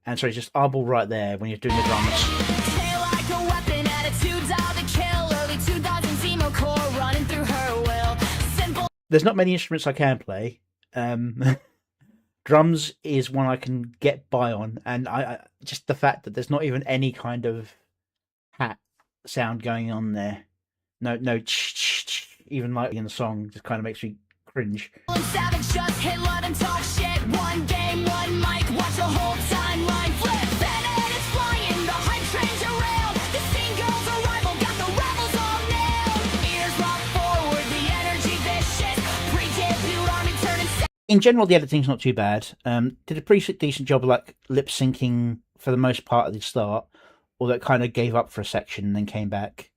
And so it's just Arbol right there when you're doing the drums. There's not many instruments I can play. Drums is one I can get by on, and I just the fact that there's not even any kind of hat sound going on there. No, even like in the song, just kind of makes me cringe. Savage just hit let him talk shit. One game, one mic, watch the whole timeline flip. Bennett is flying, the hype train's around. The scene girls arrival, got the rebels all nailed. Ears locked forward, the energy vicious. Pre-debut army turning. In general, the editing's not too bad. Did a pretty decent job of like lip syncing for the most part at the start, although it kind of gave up for a section and then came back.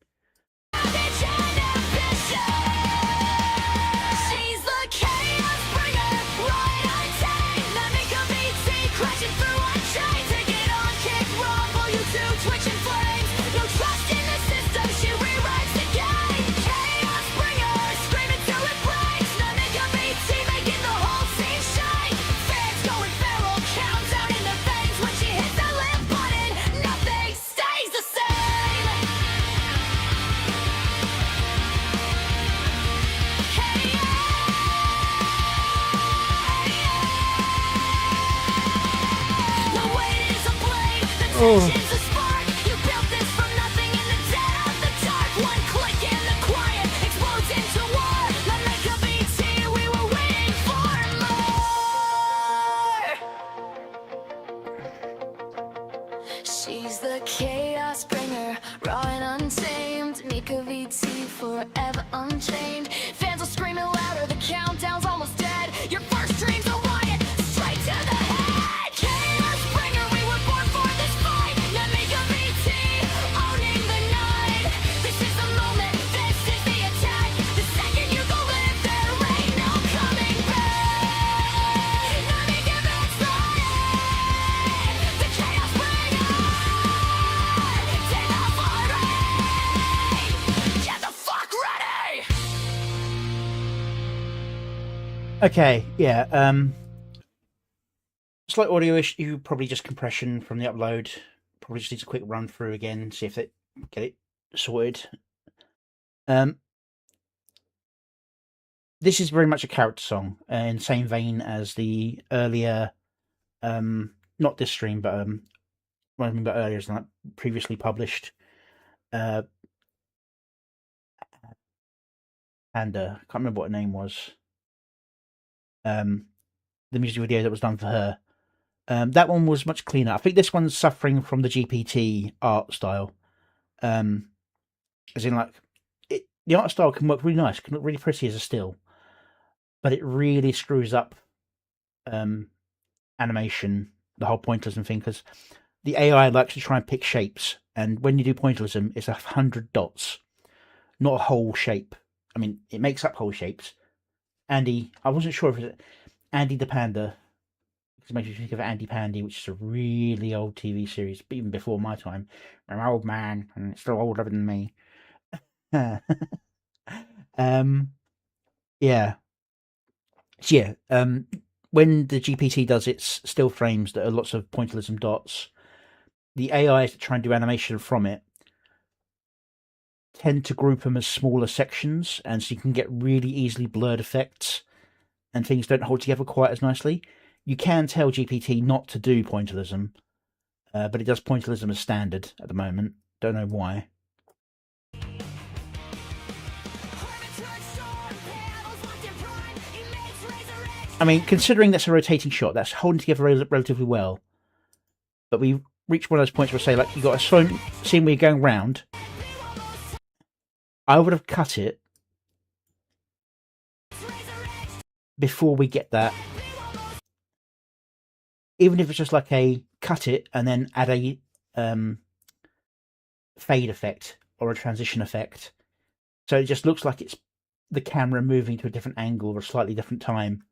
passion's a spark. You built this from nothing in the dead of the dark. One click in the quiet explodes into war. Let make a BT, we were waiting for more. She's the chaos bringer, raw and untamed. Nika VT forever unchained. Fans will scream it louder, the countdown's almost dead. Your first dream's a riot, straight to the head. Chaos bringer, we were born for this fight. Now Nika VT, owning the night. This is the moment, this is the attack. The second you go live, there ain't no coming back. Now Nika VT's ready. The chaos bringer, take the flight ready. Get the fuck ready.
Okay, yeah. Slight audio issue, probably just compression from the upload. Probably just needs a quick run through again, see if they get it sorted. This is very much a character song, in the same vein as the earlier, not this stream, but what I mean by earlier is like previously published Panda. Can't remember what her name was. The music video that was done for her. That one was much cleaner. I think this one's suffering from the GPT art style. As in, like, the art style can work really nice, can look really pretty as a still, but it really screws up animation, the whole pointillism thing, because the AI likes to try and pick shapes, and when you do pointillism, it's 100 dots, not a whole shape. I mean, it makes up whole shapes. Andy, I wasn't sure if it was Andy the Panda, because it makes me think of Andy Pandy, which is a really old TV series, but even before my time. I'm an old man, and it's still older than me. Yeah. So yeah, when the GPT does its still frames that are lots of pointillism dots, the AIs that try and do animation from it tend to group them as smaller sections, and so you can get really easily blurred effects, and things don't hold together quite as nicely. You can tell GPT not to do pointillism, but it does pointillism as standard at the moment. Don't know why. I mean, considering that's a rotating shot, that's holding together relatively well. But we reach one of those points where, say, like, you got a scene where you're going round. I would have cut it before we get that. Even if it's just like a cut it and then add a fade effect or a transition effect. So it just looks like it's the camera moving to a different angle or a slightly different time,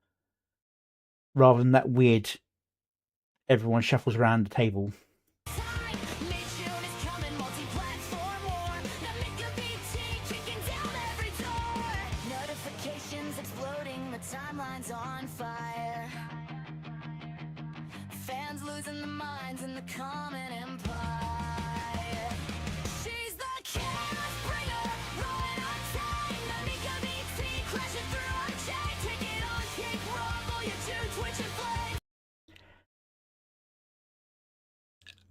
rather than that weird everyone shuffles around the table.
Notifications exploding, the timeline's on fire. Fans losing their minds in the common empire. She's the chaos bringer, rolling on time. The Nika VT crashing through our chain. Take it on, keep rumble, you two twitching flames.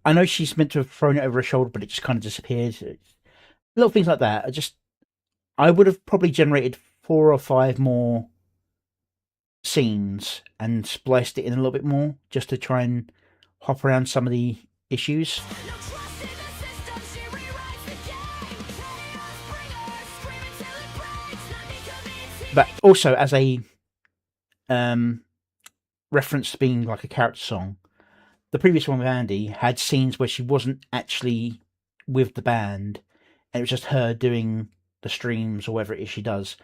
I know she's meant to have thrown it over her shoulder, but it just kind of disappeared. Little things like that. I would have probably generated 4 or 5 more scenes and spliced it in a little bit more, just to try and hop around some of the issues.
No trust in the system, she rewrites the game. Chaos bringer, screaming till it breaks. The Nika VT.
But also, as a reference to being like a character song, the previous one with Andy had scenes where she wasn't actually with the band, and it was just her doing the streams or whatever it is she does.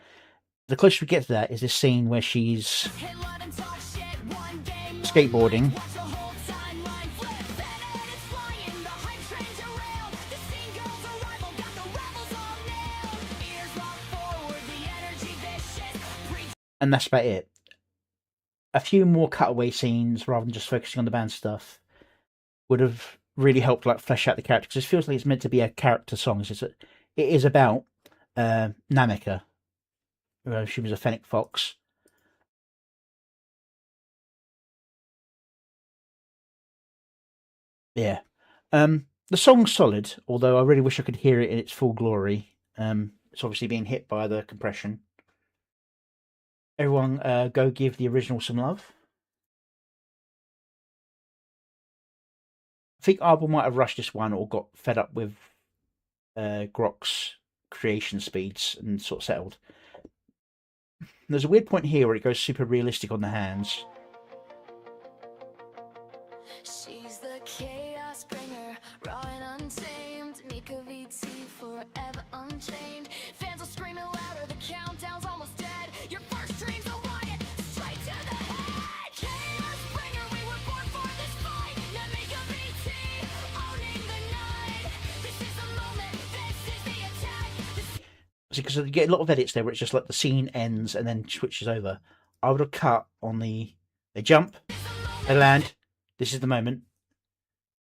The closer we get to that is this scene where she's
Hit lot and talk shit, one game,
skateboarding,
watch the whole timeline flip. Better it's flying, the hype train derailed. The scene goes arrival, got the rebels all nailed. Ears locked forward, the energy vicious.
and that's about it. A few more cutaway scenes rather than just focusing on the band stuff would have really helped, like, flesh out the character, because it feels like it's meant to be a character song. It is about Namika. She was a fennec fox. Yeah. The song's solid, although I really wish I could hear it in its full glory. It's obviously being hit by the compression. Everyone, go give the original some love. I think Arbor might have rushed this one or got fed up with Grok's creation speeds and sort of settled. There's a weird point here where it goes super realistic on the hands.
She's the chaos bringer, raw and untamed. Mika VT forever unchained. Fans will scream it louder, the countdown's almost dead. Your first dream's a riot, straight to the head. Chaos bringer, we were born for this fight. Now Mika VT, owning the night. This is the moment, this is the attack.
See, because you get a lot of edits there where it's just like the scene ends and then switches over. I would have cut on they jump, they land, this is the moment,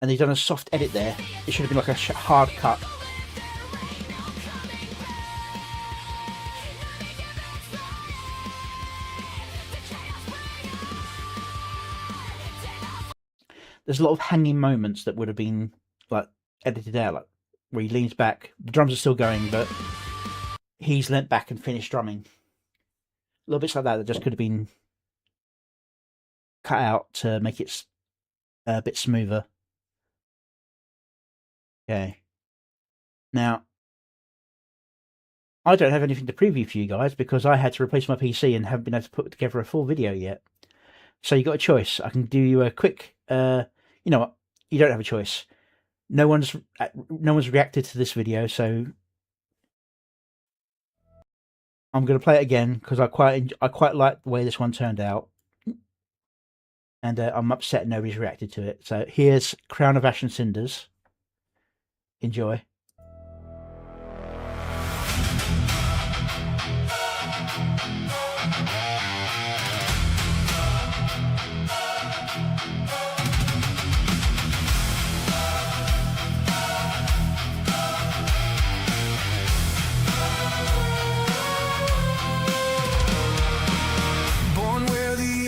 and they've done a soft edit there. It should have been like a hard cut. There's a lot of hanging moments that would have been like edited out, like where he leans back, the drums are still going, but he's leant back and finished drumming. Little bits like that just could have been cut out to make it a bit smoother. Okay. Now, I don't have anything to preview for you guys because I had to replace my PC and haven't been able to put together a full video yet. So you got a choice. I can do you a quick. You know what? You don't have a choice. No one's reacted to this video, so I'm going to play it again because I quite like the way this one turned out, and I'm upset nobody's reacted to it. So here's Crown of Ash and Cinders. Enjoy.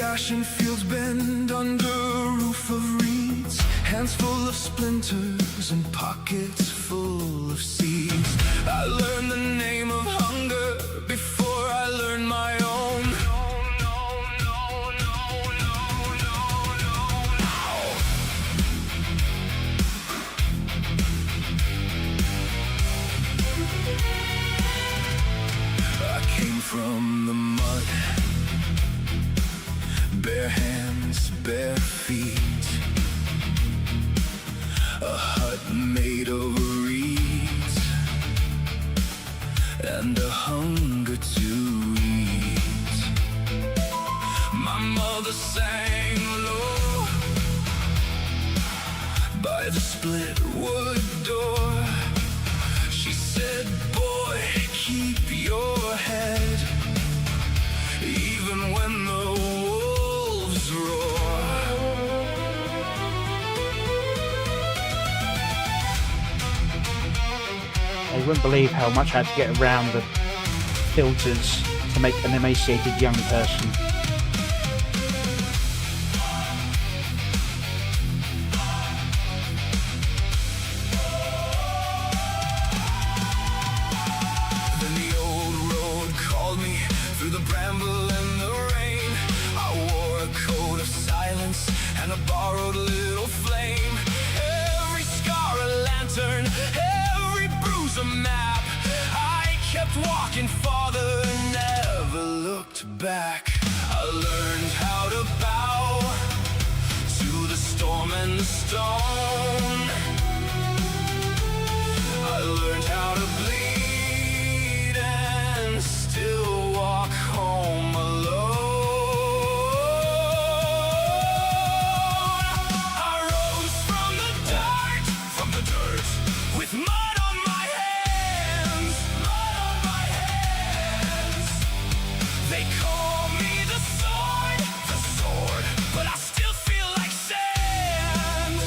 Ashen fields bend under a roof of reeds, hands full of splinters and pockets full of seeds. I learned the name of hunger before I learned my own. I came from the mud, bare hands, bare feet, a hut made of reeds, and a hunger to eat. My mother sang low by the split wood door. She said, boy, keep your head, even when the wolves roar.
You wouldn't believe how much I had to get around the filters to make an emaciated young person.
Then the old road called me through the bramble and the rain. I wore a coat of silence and a borrowed little flame. Every scar a lantern, every bruise a map. I kept walking farther and never looked back. I learned how to bow to the storm and the stone. I learned how to bleed and still walk home alone. I rose from the dirt, with mud on my hands, They call me the sword, but I still feel like sand.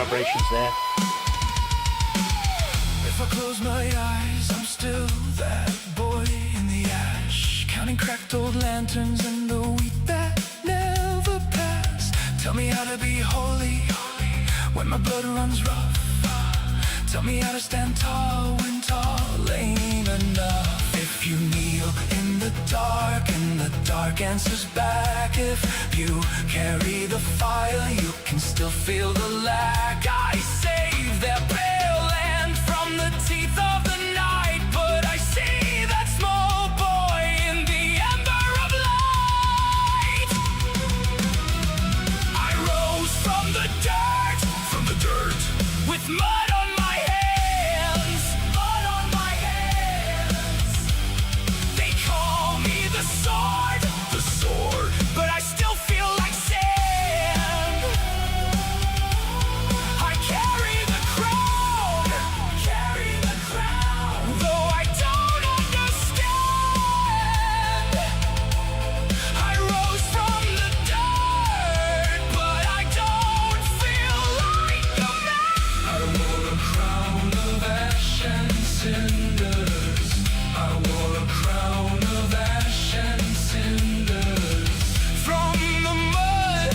vibrations there.
If I close my eyes, I'm still that boy in the ash, counting cracked old lanterns and the wheat that never pass. Tell me how to be holy when my blood runs rough. Tell me how to stand tall when tall ain't enough. If you kneel in the dark and the dark answers back, if you carry the fire, you can still feel the lack. I save their pale land from the teeth of the night, but I see that small boy in the ember of light. I rose from the dirt, with mud on my hands, mud on my hands. They call me the sword, but I still feel like sand. I carry the crown, though I don't understand. I rose from the dirt, but I don't feel like a man. I wore a crown of ash and cinders. I wore a crown of ash and cinders.
From the mud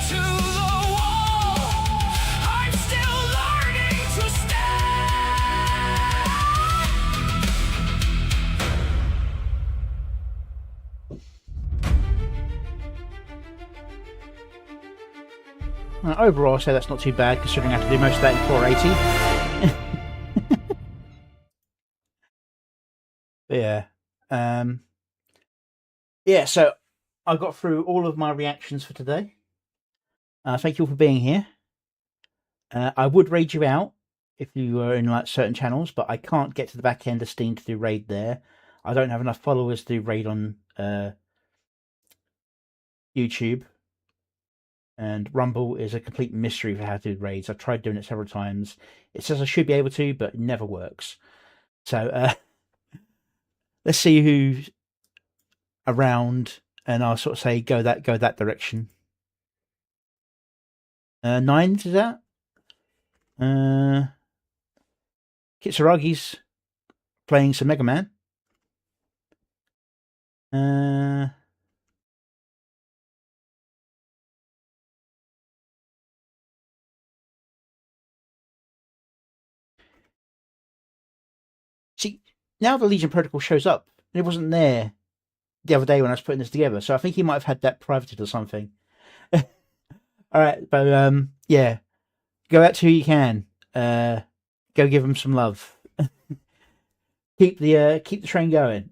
to the wall, I'm still learning to stand.
Overall, I'd say that's not too bad, considering I have to do most of that in 480. But yeah, so I got through all of my reactions for today. Thank you all for being here. I would raid you out if you were in like certain channels, but I can't get to the back end of Steam to do raid there. I don't have enough followers to do raid on YouTube. And Rumble is a complete mystery for how to do raids. I've tried doing it several times. It says I should be able to, but it never works. So let's see who's around, and I'll sort of say go that direction. 9 is that? Kitsuragi's playing some Mega Man. See, now the Legion Protocol shows up. It wasn't there the other day when I was putting this together, so I think he might have had that privated or something. All right, but yeah, go out to who you can. Go give them some love. keep the train going.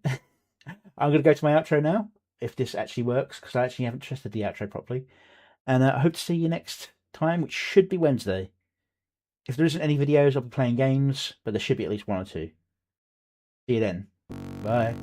I'm gonna go to my outro now, if this actually works, because I actually haven't tested the outro properly. And I hope to see you next time, which should be Wednesday. If there isn't any videos, I'll be playing games, but there should be at least 1 or 2. See you then. Bye.